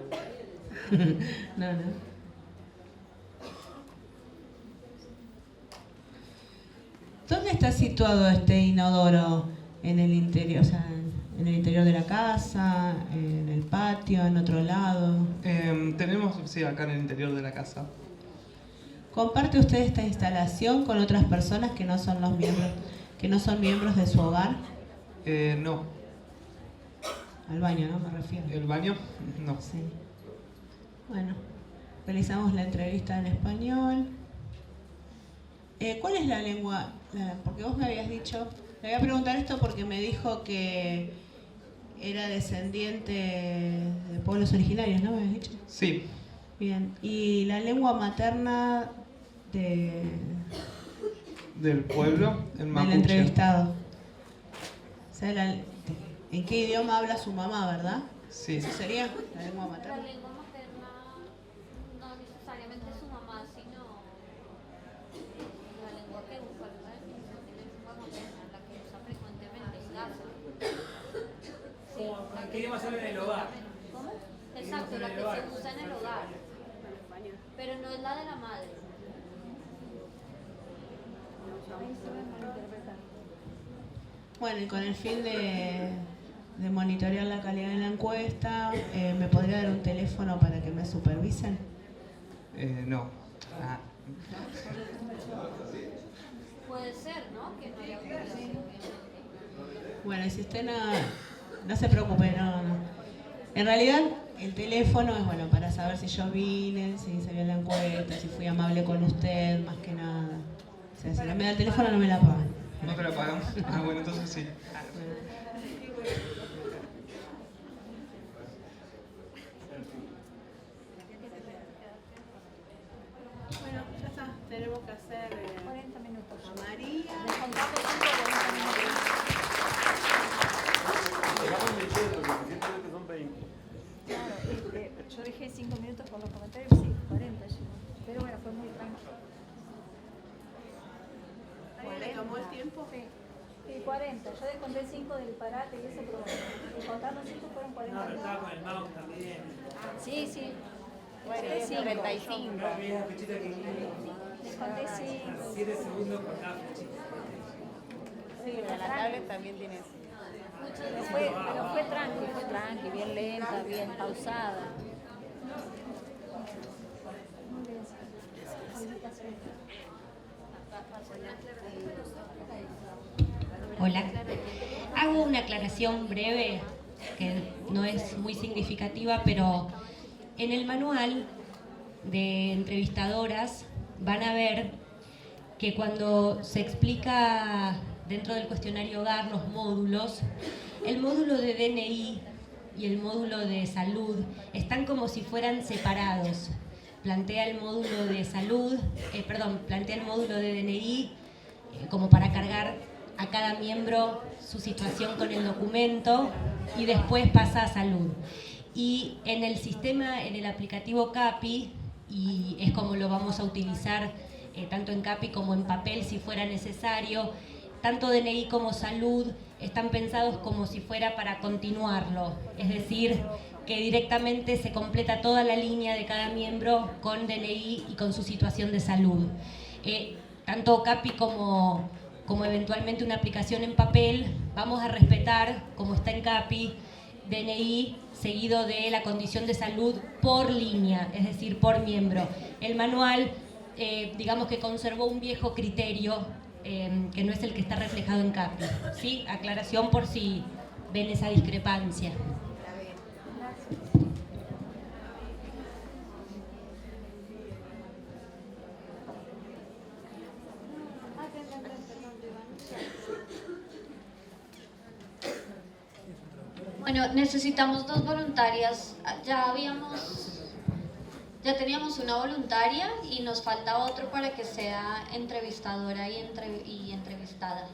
No. ¿Dónde está situado este inodoro? ¿En el interior, o sea, en el interior de la casa, en el patio, en otro lado? Tenemos, sí, acá en el interior de la casa. ¿Comparte usted esta instalación con otras personas que no son miembros de su hogar? No. Al baño, ¿no? Me refiero. ¿El baño? No. Sí. Bueno, realizamos la entrevista en español. ¿Cuál es la lengua? Porque vos me habías dicho... Le voy a preguntar esto porque me dijo que era descendiente de pueblos originarios, ¿no? ¿Me habías dicho? Sí. Bien. ¿Y la lengua materna del pueblo? El mapuche. Del entrevistado. O sea, ¿en qué idioma habla su mamá, verdad? Sí. ¿Eso sería la lengua materna? La lengua materna no necesariamente su mamá, sino la lengua que usa, ¿verdad? No tiene lengua materna, la que usa frecuentemente en casa. Sí, ¿Qué idioma se habla en el hogar? ¿Cómo? Exacto, la que se usa en el hogar. Pero no es la de la madre. Bueno, y con el fin de monitorear la calidad de la encuesta, ¿me podría dar un teléfono para que me supervisen? No. Ah. Puede ser, ¿no? Que no haya ocurrido, obviamente. Bueno, y si usted no se preocupe, no. En realidad, el teléfono es bueno para saber si yo vine, si hice bien la encuesta, si fui amable con usted, más que nada. O sea, si no me da el teléfono, no me la pagan. ¿No te la pagamos? Ah, bueno, entonces sí. Bueno, ya está. Tenemos que hacer 40 minutos. A María. Llegamos 28, lo suficiente es que son 20. tomó el tiempo? Sí. Sí, 40. Yo desconté 5 del parate y eso, pero descontando 5 fueron 40. No, pero estaba con el mouse también. Sí, sí. Bueno, Desconté 5. 35. Había la flechita que Desconté 5. 7 segundos por cada flechita. Sí, pero la tablet también tiene eso. Pero fue tranqui, bien lenta, bien pausada. Hola. Hago una aclaración breve que no es muy significativa, pero en el manual de entrevistadoras van a ver que cuando se explica dentro del cuestionario hogar los módulos, el módulo de DNI y el módulo de salud están como si fueran separados. Plantea el módulo de salud, plantea el módulo de DNI como para cargar a cada miembro su situación con el documento y después pasa a salud. Y en el sistema, en el aplicativo CAPI, y es como lo vamos a utilizar tanto en CAPI como en papel si fuera necesario, tanto DNI como salud están pensados como si fuera para continuarlo, es decir, que directamente se completa toda la línea de cada miembro con DNI y con su situación de salud. Tanto CAPI como eventualmente una aplicación en papel, vamos a respetar, como está en CAPI, DNI seguido de la condición de salud por línea, es decir, por miembro. El manual, digamos que conservó un viejo criterio que no es el que está reflejado en CAPI. ¿Sí? Aclaración por si ven esa discrepancia. Bueno, necesitamos 2 voluntarias. Ya teníamos una voluntaria y nos falta otro para que sea entrevistadora y entrevistada.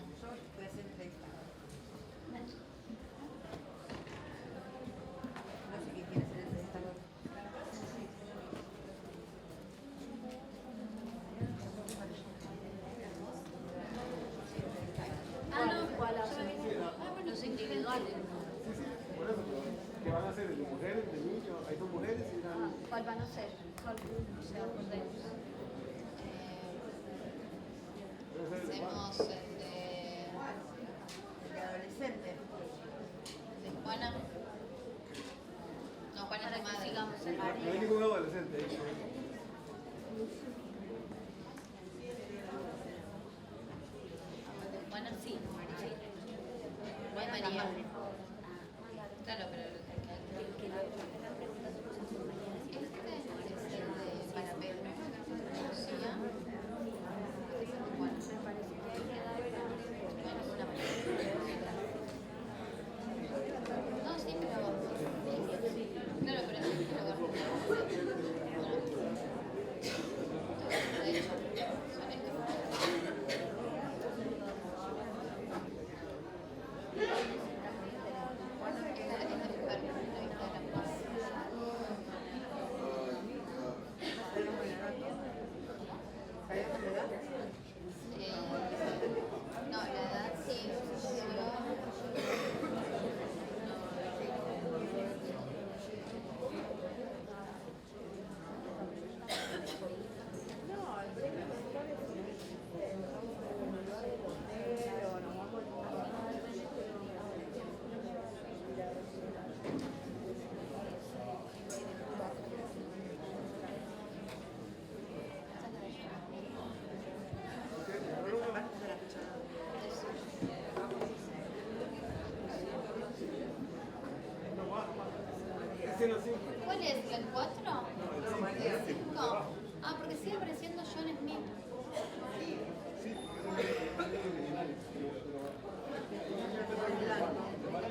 Los individuales. ¿Qué van a hacer? ¿De mujeres, de niños? ¿Hay 2 mujeres? ¿Cuál van a ser? O sea, Hacemos el de adolescente. ¿De Juana? No, Juana es de madre. No hay ningún adolescente. Juana sí. María. Claro, pero ¿cuál es? ¿El 4? ¿El 5? Ah, porque sigue apareciendo John Smith.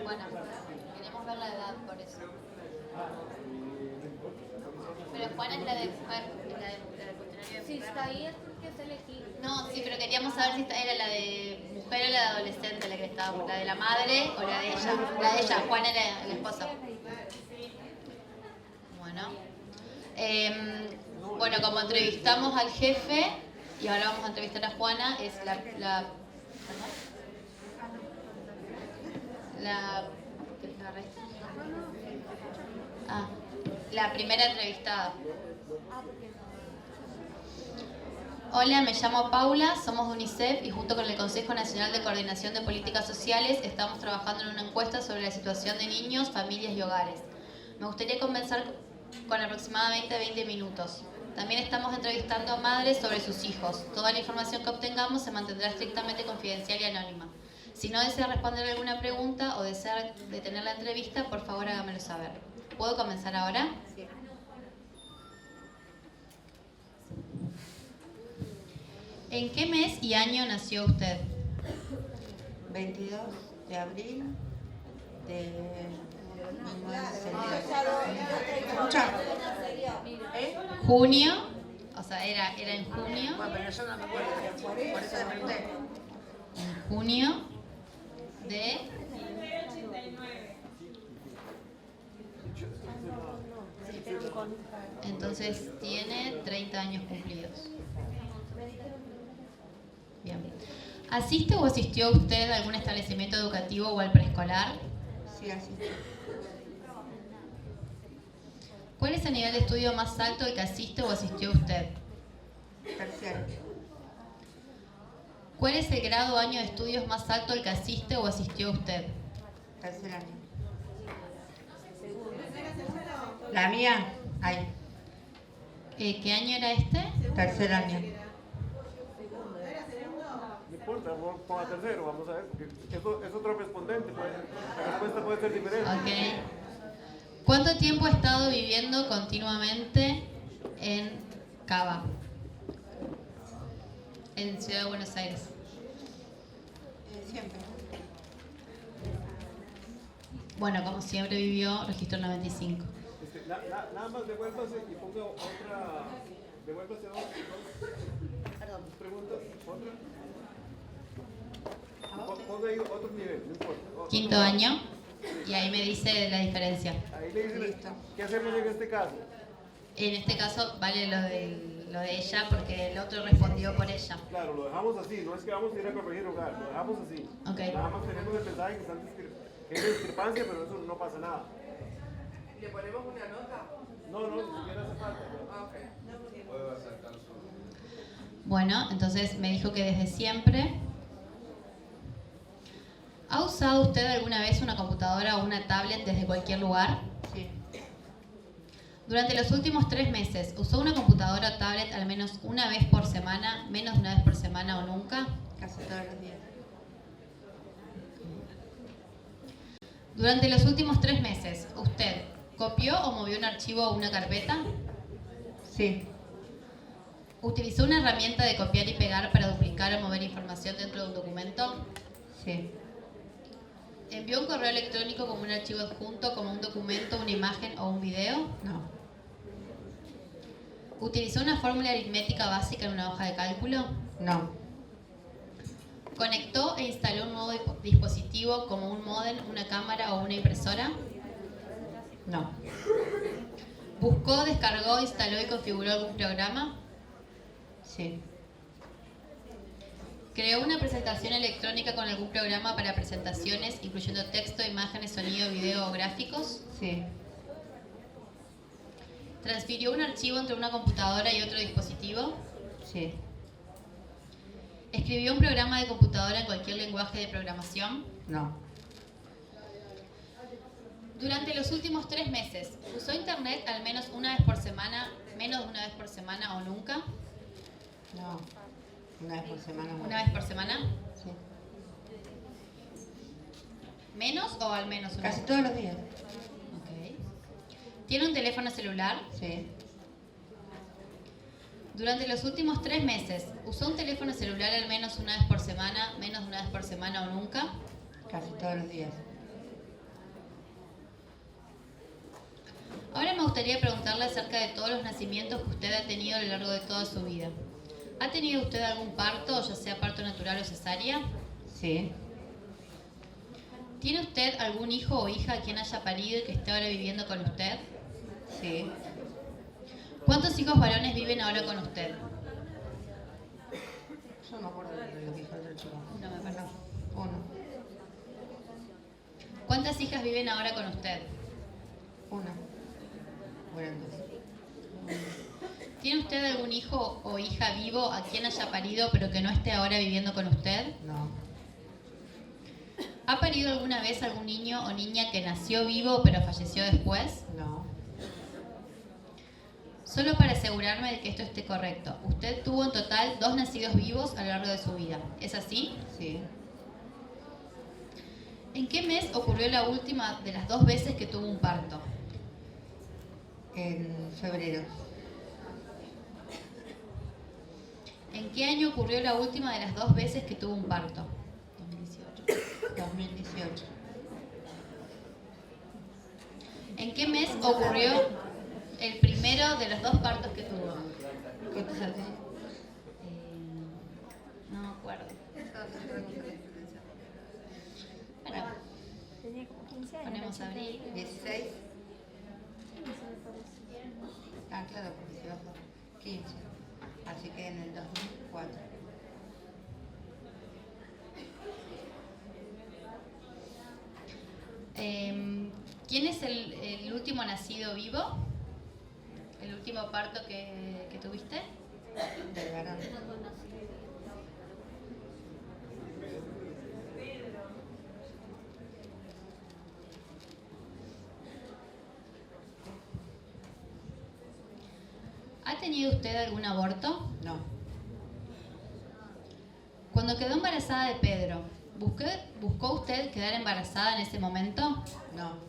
Bueno, queremos ver la edad por eso. Pero Juana es la de mujer, es la del cuestionario de mujer. Sí, está ahí, que es elegir. No, sí, pero queríamos saber si era la de mujer o la de adolescente la que estaba, la de la madre o la de ella. La de ella, Juana era la esposa. Bueno, como entrevistamos al jefe y ahora vamos a entrevistar a Juana, es la La primera entrevistada. Hola, me llamo Paula, somos de UNICEF y junto con el Consejo Nacional de Coordinación de Políticas Sociales estamos trabajando en una encuesta sobre la situación de niños, familias y hogares. Me gustaría comenzar con aproximadamente 20 minutos. También estamos entrevistando a madres sobre sus hijos. Toda la información que obtengamos se mantendrá estrictamente confidencial y anónima. Si no desea responder alguna pregunta o desea detener la entrevista, por favor hágamelo saber. ¿Puedo comenzar ahora? Sí. ¿En qué mes y año nació usted? 22 de abril de 1962. Junio, o sea, era en junio. Bueno, pero yo no me acuerdo, por eso pregunté. En junio de... Entonces tiene 30 años cumplidos. Bien. ¿Asiste o asistió usted a algún establecimiento educativo o al preescolar? Sí, asistí. ¿Cuál es el nivel de estudio más alto al que asiste o asistió usted? Terciario. ¿Cuál es el grado o año de estudios más alto al que asiste o asistió usted? Tercer año. La mía, ahí. ¿Qué año era este? Tercer año. No importa, ponga tercero, vamos a ver, porque es otro respondente, la respuesta puede ser diferente. Ok. ¿Cuánto tiempo ha estado viviendo continuamente en Cava? En Ciudad de Buenos Aires. Siempre. Bueno, como siempre vivió, registro 95. Nada más devuélvase y ponga otra. Devuélvase dos preguntas. Otra. Ponga ahí otro nivel, no importa. Quinto año. Y ahí me dice la diferencia. Ahí le dice, ¿qué hacemos en este caso? En este caso vale lo de ella porque el otro respondió por ella. Claro, lo dejamos así, no es que vamos a ir a corregir hogar, lo dejamos así. Okay. Nada más tenemos el mensaje que es discrepancia, pero eso no pasa nada. ¿Le ponemos una nota? No, ni siquiera hace falta. Bueno, entonces me dijo que desde siempre. ¿Ha usado usted alguna vez una computadora o una tablet desde cualquier lugar? Sí. Durante los últimos 3 meses, ¿usó una computadora o tablet al menos una vez por semana, menos de una vez por semana o nunca? Casi todos los días. Durante los últimos 3 meses, ¿usted copió o movió un archivo o una carpeta? Sí. ¿Utilizó una herramienta de copiar y pegar para duplicar o mover información dentro de un documento? Sí. ¿Envió un correo electrónico como un archivo adjunto, como un documento, una imagen o un video? No. ¿Utilizó una fórmula aritmética básica en una hoja de cálculo? No. ¿Conectó e instaló un nuevo dispositivo como un módem, una cámara o una impresora? No. ¿Buscó, descargó, instaló y configuró algún programa? Sí. ¿Creó una presentación electrónica con algún programa para presentaciones, incluyendo texto, imágenes, sonido, video o gráficos? Sí. ¿Transfirió un archivo entre una computadora y otro dispositivo? Sí. ¿Escribió un programa de computadora en cualquier lenguaje de programación? No. Durante los últimos 3 meses, ¿usó internet al menos una vez por semana, menos de una vez por semana o nunca? No. Una vez por semana. ¿Una vez por semana? Sí. ¿Menos o al menos una Casi vez? todos los días. Ok. ¿Tiene un teléfono celular? Sí. Durante los últimos 3 meses, ¿usó un teléfono celular al menos una vez por semana, menos de una vez por semana o nunca? Casi todos los días. Ahora me gustaría preguntarle acerca de todos los nacimientos que usted ha tenido a lo largo de toda su vida. ¿Ha tenido usted algún parto, ya sea parto natural o cesárea? Sí. ¿Tiene usted algún hijo o hija a quien haya parido y que esté ahora viviendo con usted? Sí. ¿Cuántos hijos varones viven ahora con usted? Yo no me acuerdo de los hijos del chico. Uno me parece. Uno. ¿Cuántas hijas viven ahora con usted? Una. Bueno, dos. ¿Tiene usted algún hijo o hija vivo a quien haya parido pero que no esté ahora viviendo con usted? No. ¿Ha parido alguna vez algún niño o niña que nació vivo pero falleció después? No. Solo para asegurarme de que esto esté correcto, usted tuvo en total 2 nacidos vivos a lo largo de su vida. ¿Es así? Sí. ¿En qué mes ocurrió la última de las 2 veces que tuvo un parto? En febrero. ¿En qué año ocurrió la última de las 2 veces que tuvo un parto? 2018. ¿En qué mes ocurrió el primero de los 2 partos que tuvo? No me acuerdo. Bueno, Tenía como 15 años. ponemos abril. 16. Ah, claro, porque se bajó 15. Así que en el 2004. ¿Quién es el último nacido vivo? ¿El último parto que tuviste? Del varón. ¿Ha tenido usted algún aborto? No. Cuando quedó embarazada de Pedro, ¿buscó usted quedar embarazada en ese momento? No.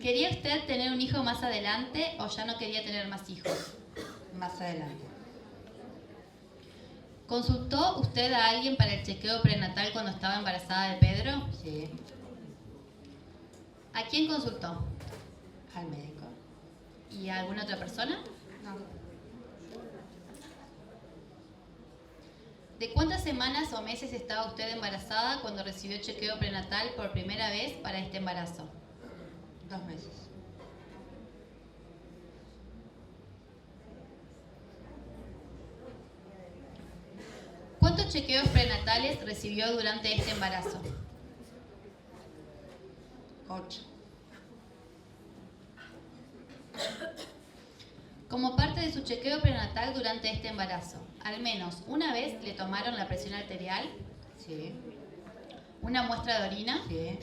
¿Quería usted tener un hijo más adelante o ya no quería tener más hijos? Más adelante. ¿Consultó usted a alguien para el chequeo prenatal cuando estaba embarazada de Pedro? Sí. ¿A quién consultó? Al médico. ¿Y a alguna otra persona? No. ¿De cuántas semanas o meses estaba usted embarazada cuando recibió chequeo prenatal por primera vez para este embarazo? 2 meses. ¿Cuántos chequeos prenatales recibió durante este embarazo? 8. Como parte de su chequeo prenatal durante este embarazo, al menos una vez le tomaron la presión arterial. Sí. ¿Una muestra de orina? Sí.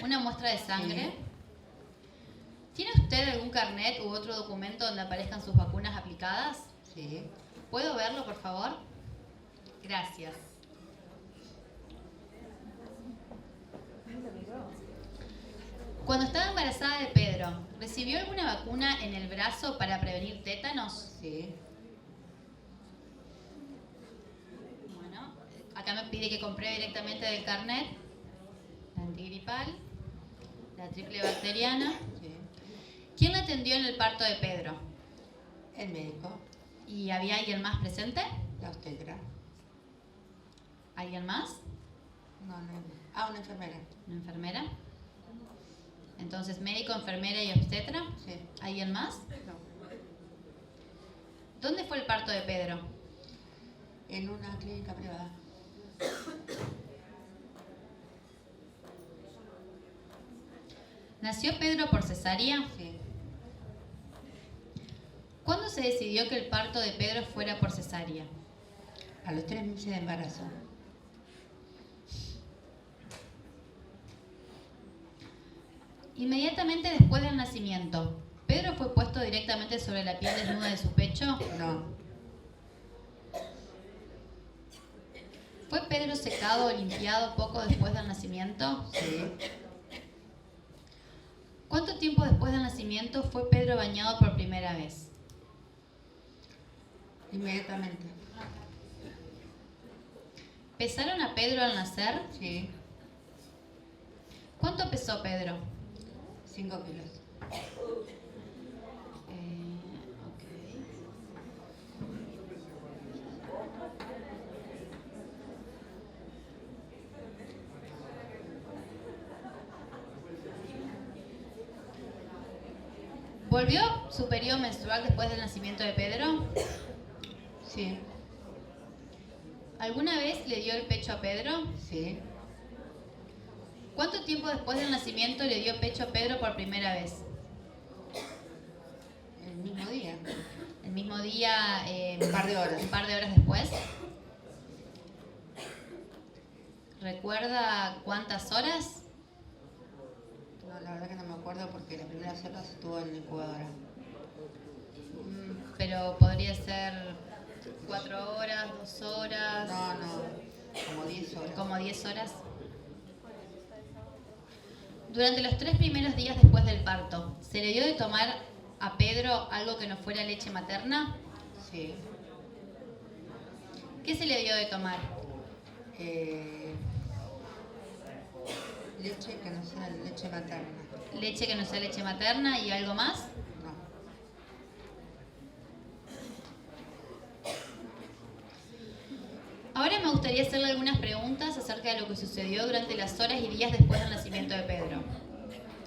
¿Una muestra de sangre? Sí. ¿Tiene usted algún carnet u otro documento donde aparezcan sus vacunas aplicadas? Sí. ¿Puedo verlo, por favor? Gracias. Cuando estaba embarazada de Pedro, ¿recibió alguna vacuna en el brazo para prevenir tétanos? Sí. Bueno, acá me pide que compruebe directamente del carnet. La antigripal, la triple bacteriana. Sí. ¿Quién la atendió en el parto de Pedro? El médico. ¿Y había alguien más presente? La obstetra. ¿Alguien más? No, no. Ah, una enfermera. ¿Una enfermera? Entonces, médico, enfermera y obstetra. Sí. ¿Alguien más? No. ¿Dónde fue el parto de Pedro? En una clínica privada. ¿Nació Pedro por cesárea? Sí. ¿Cuándo se decidió que el parto de Pedro fuera por cesárea? A los 3 meses de embarazo. Inmediatamente después del nacimiento, ¿Pedro fue puesto directamente sobre la piel desnuda de su pecho? No. ¿Fue Pedro secado o limpiado poco después del nacimiento? Sí. ¿Cuánto tiempo después del nacimiento fue Pedro bañado por primera vez? Inmediatamente. ¿Pesaron a Pedro al nacer? Sí. ¿Cuánto pesó Pedro? 5 kilos. ¿Volvió su periodo menstrual después del nacimiento de Pedro? Sí. ¿Alguna vez le dio el pecho a Pedro? Sí. ¿Cuánto tiempo después del nacimiento le dio pecho a Pedro por primera vez? El mismo día. El mismo día, Un par de horas. Un par de horas después. ¿Recuerda cuántas horas? No, la verdad que no me acuerdo porque la primera sola estuvo en la incubadora. Pero podría ser 4 horas, 2 horas. No, como 10 horas. Como 10 horas. Durante los 3 primeros días después del parto, ¿se le dio de tomar a Pedro algo que no fuera leche materna? Sí. ¿Qué se le dio de tomar? Leche que no sea leche materna. Leche que no sea leche materna y algo más. No. Ahora me gustaría hacerle algunas preguntas acerca de lo que sucedió durante las horas y días después del nacimiento de Pedro.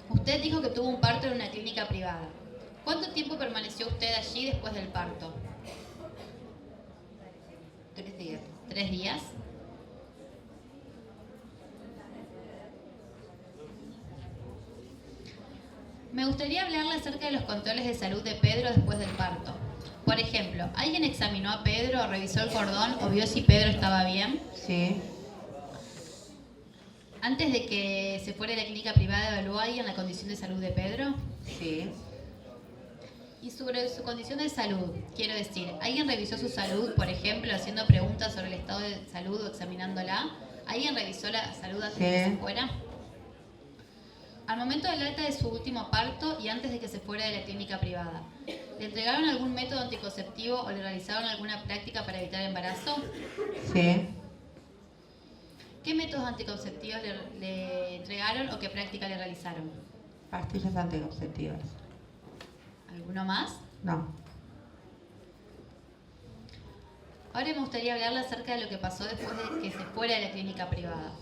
Usted dijo que tuvo un parto en una clínica privada. ¿Cuánto tiempo permaneció usted allí después del parto? 3 días. 3 días. Me gustaría hablarle acerca de los controles de salud de Pedro después del parto. Por ejemplo, ¿alguien examinó a Pedro, revisó el cordón o vio si Pedro estaba bien? Sí. Antes de que se fuera a la clínica privada, ¿evaluó alguien la condición de salud de Pedro? Sí. Y sobre su condición de salud, quiero decir, ¿alguien revisó su salud, por ejemplo, haciendo preguntas sobre el estado de salud o examinándola? ¿Alguien revisó la salud antes de que se fuera? Al momento del alta de su último parto y antes de que se fuera de la clínica privada, ¿le entregaron algún método anticonceptivo o le realizaron alguna práctica para evitar embarazo? Sí. ¿Qué métodos anticonceptivos le entregaron o qué práctica le realizaron? Pastillas anticonceptivas. ¿Alguno más? No. Ahora me gustaría hablarle acerca de lo que pasó después de que se fuera de la clínica privada.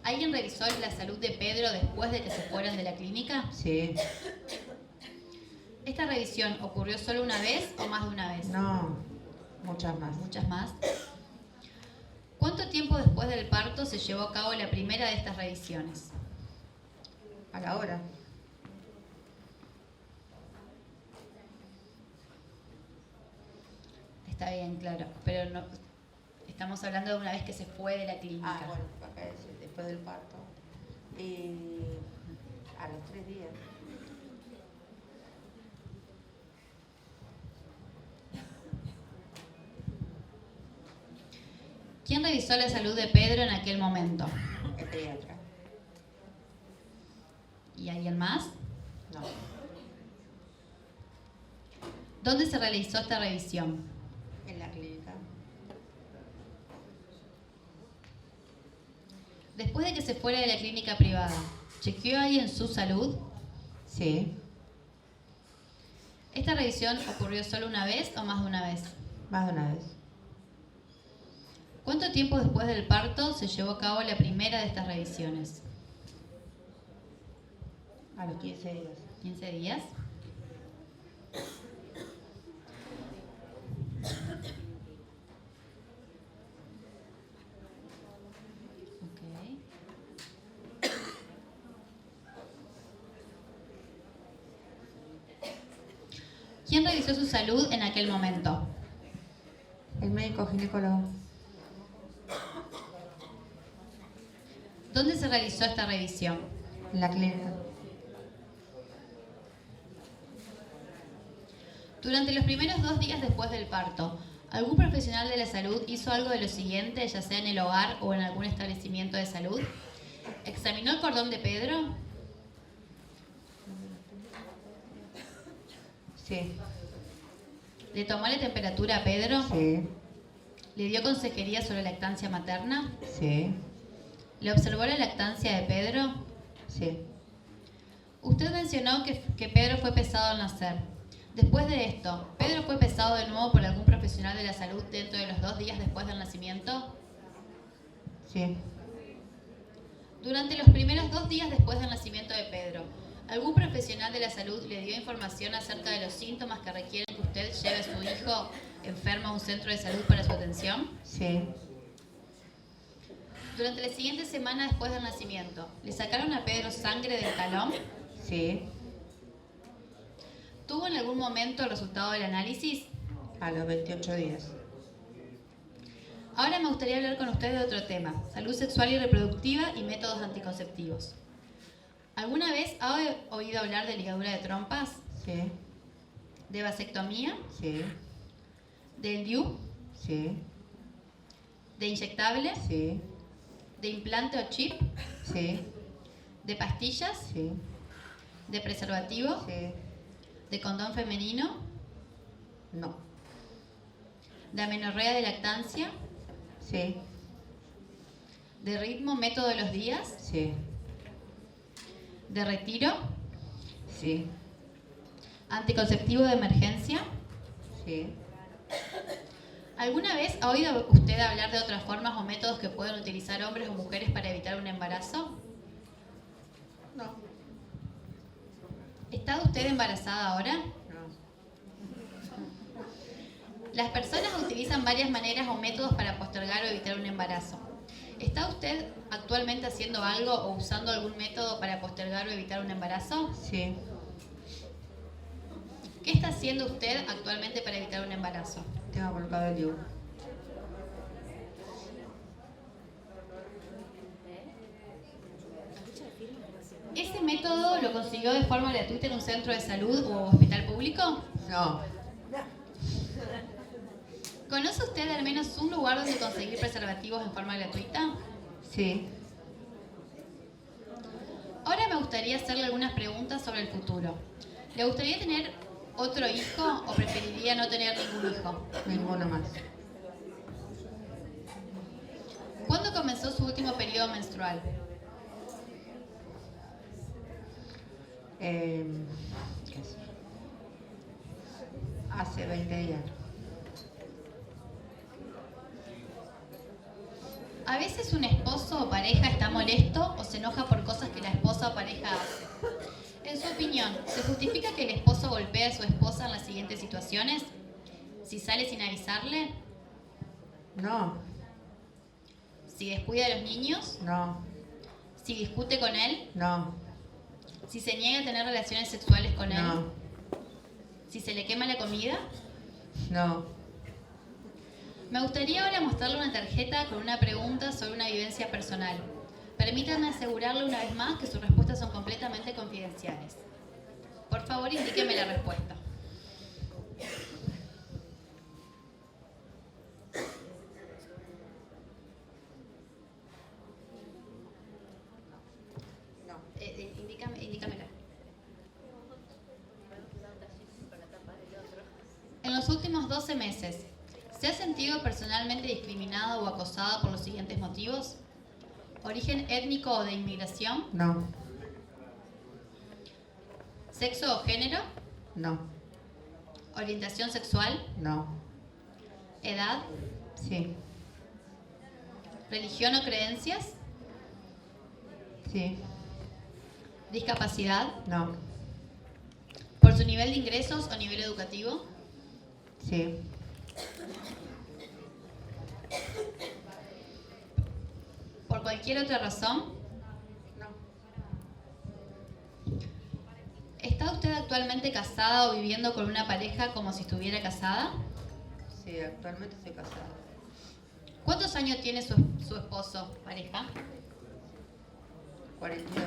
¿Alguien revisó la salud de Pedro después de que se fueran de la clínica? Sí. ¿Esta revisión ocurrió solo una vez o más de una vez? No, muchas más. Muchas más. ¿Cuánto tiempo después del parto se llevó a cabo la primera de estas revisiones? A la hora. Está bien, claro, pero no, estamos hablando de una vez que se fue de la clínica. Ah, bueno, acá es después del parto. Y a los 3 días. ¿Quién revisó la salud de Pedro en aquel momento? El pediatra. ¿Y alguien más? No. ¿Dónde se realizó esta revisión? En la clínica. Después de que se fuera de la clínica privada, ¿chequeó alguien su salud? Sí. ¿Esta revisión ocurrió solo una vez o más de una vez? Más de una vez. ¿Cuánto tiempo después del parto se llevó a cabo la primera de estas revisiones? A los 15 días. 15 días. ¿Quién revisó su salud en aquel momento? El médico ginecólogo. ¿Dónde se realizó esta revisión? En la clínica. Durante los primeros 2 días después del parto, ¿algún profesional de la salud hizo algo de lo siguiente, ya sea en el hogar o en algún establecimiento de salud? ¿Examinó el cordón de Pedro? Sí. ¿Le tomó la temperatura a Pedro? Sí. ¿Le dio consejería sobre lactancia materna? Sí. ¿Le observó la lactancia de Pedro? Sí. Usted mencionó que Pedro fue pesado al nacer. Después de esto, ¿Pedro fue pesado de nuevo por algún profesional de la salud dentro de los 2 días después del nacimiento? Sí. Durante los primeros 2 días después del nacimiento de Pedro, ¿algún profesional de la salud le dio información acerca de los síntomas que requieren que usted lleve a su hijo enfermo a un centro de salud para su atención? Sí. Durante la siguiente semana después del nacimiento, ¿le sacaron a Pedro sangre del talón? Sí. ¿Tuvo en algún momento el resultado del análisis? A los 28 días. Ahora me gustaría hablar con usted de otro tema, salud sexual y reproductiva y métodos anticonceptivos. ¿Alguna vez ha oído hablar de ligadura de trompas? Sí. ¿De vasectomía? Sí. ¿Del DIU? Sí. ¿De inyectable? Sí. ¿De implante o chip? Sí. ¿De pastillas? Sí. ¿De preservativo? Sí. ¿De condón femenino? No. ¿De amenorrea de lactancia? Sí. ¿De ritmo, método de los días? Sí. ¿De retiro? Sí. ¿Anticonceptivo de emergencia? Sí. ¿Alguna vez ha oído usted hablar de otras formas o métodos que pueden utilizar hombres o mujeres para evitar un embarazo? No. ¿Está usted embarazada ahora? No. Las personas utilizan varias maneras o métodos para postergar o evitar un embarazo. ¿Está usted actualmente haciendo algo o usando algún método para postergar o evitar un embarazo? Sí. ¿Qué está haciendo usted actualmente para evitar un embarazo? Tengo colocado el DIU. ¿Ese método lo consiguió de forma gratuita en un centro de salud o hospital público? No. ¿Conoce usted al menos un lugar donde conseguir preservativos en forma gratuita? Sí. Ahora me gustaría hacerle algunas preguntas sobre el futuro. ¿Le gustaría tener otro hijo o preferiría no tener ningún hijo? Ninguno más. ¿Cuándo comenzó su último periodo menstrual? Hace 20 días. A veces un esposo o pareja está molesto o se enoja por cosas que la esposa o pareja hace. En su opinión, ¿se justifica que el esposo golpee a su esposa en las siguientes situaciones? Si sale sin avisarle, No. si descuida a los niños, No. si discute con él, No. si se niega a tener relaciones sexuales con él, No. si se le quema la comida. No. Me gustaría ahora mostrarle una tarjeta con una pregunta sobre una vivencia personal. Permítanme asegurarle una vez más que sus respuestas son completamente confidenciales. Por favor, indíqueme la respuesta. Indícamela. En los últimos 12 meses, ¿se ha sentido personalmente discriminado o acosado por los siguientes motivos? ¿Origen étnico o de inmigración? No. ¿Sexo o género? No. ¿Orientación sexual? No. ¿Edad? Sí. ¿Religión o creencias? Sí. ¿Discapacidad? No. ¿Por su nivel de ingresos o nivel educativo? Sí. ¿Por cualquier otra razón? No. ¿Está usted actualmente casada o viviendo con una pareja como si estuviera casada? Sí, actualmente estoy casada. ¿Cuántos años tiene su esposo, pareja? 42.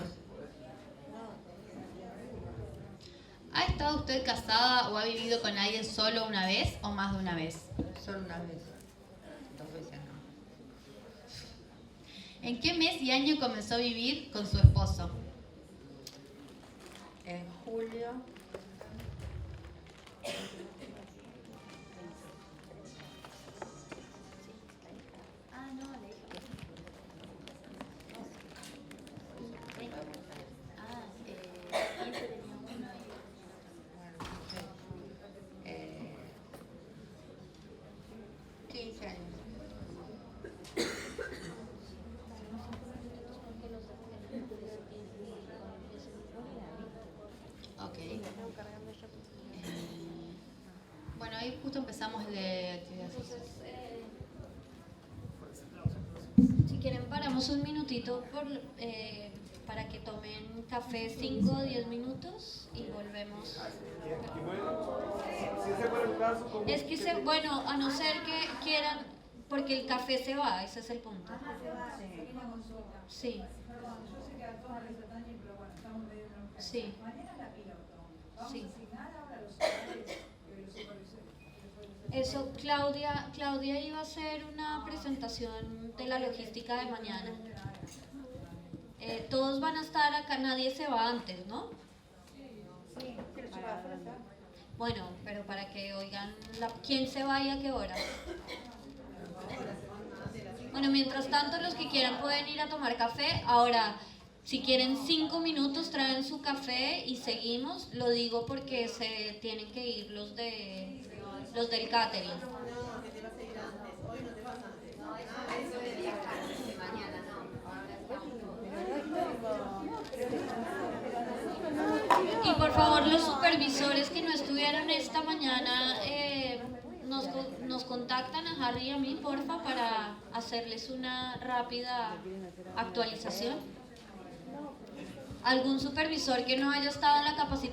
¿Ha estado usted casada o ha vivido con alguien solo una vez o más de una vez? Solo una vez. 2 veces no. ¿En qué mes y año comenzó a vivir con su esposo? En julio. Bueno, ahí justo empezamos el de actividad social. Si quieren, para dejamos un minutito para que tomen café, 5 o 10 minutos y volvemos. Es que, bueno, a no ser que quieran, porque el café se va, ese es el punto. Sí. Sí. Sí. Eso, Claudia iba a hacer una presentación de la logística de mañana. Todos van a estar acá, nadie se va antes, ¿no? Sí, Bueno, pero para que oigan quién se va y a qué hora. Bueno, mientras tanto los que quieran pueden ir a tomar café. Ahora, si quieren 5 minutos, traen su café y seguimos. Lo digo porque se tienen que ir los del catering. Y por favor, los supervisores que no estuvieron esta mañana nos contactan a Harry y a mí, porfa, para hacerles una rápida actualización. ¿Algún supervisor que no haya estado en la capacitación?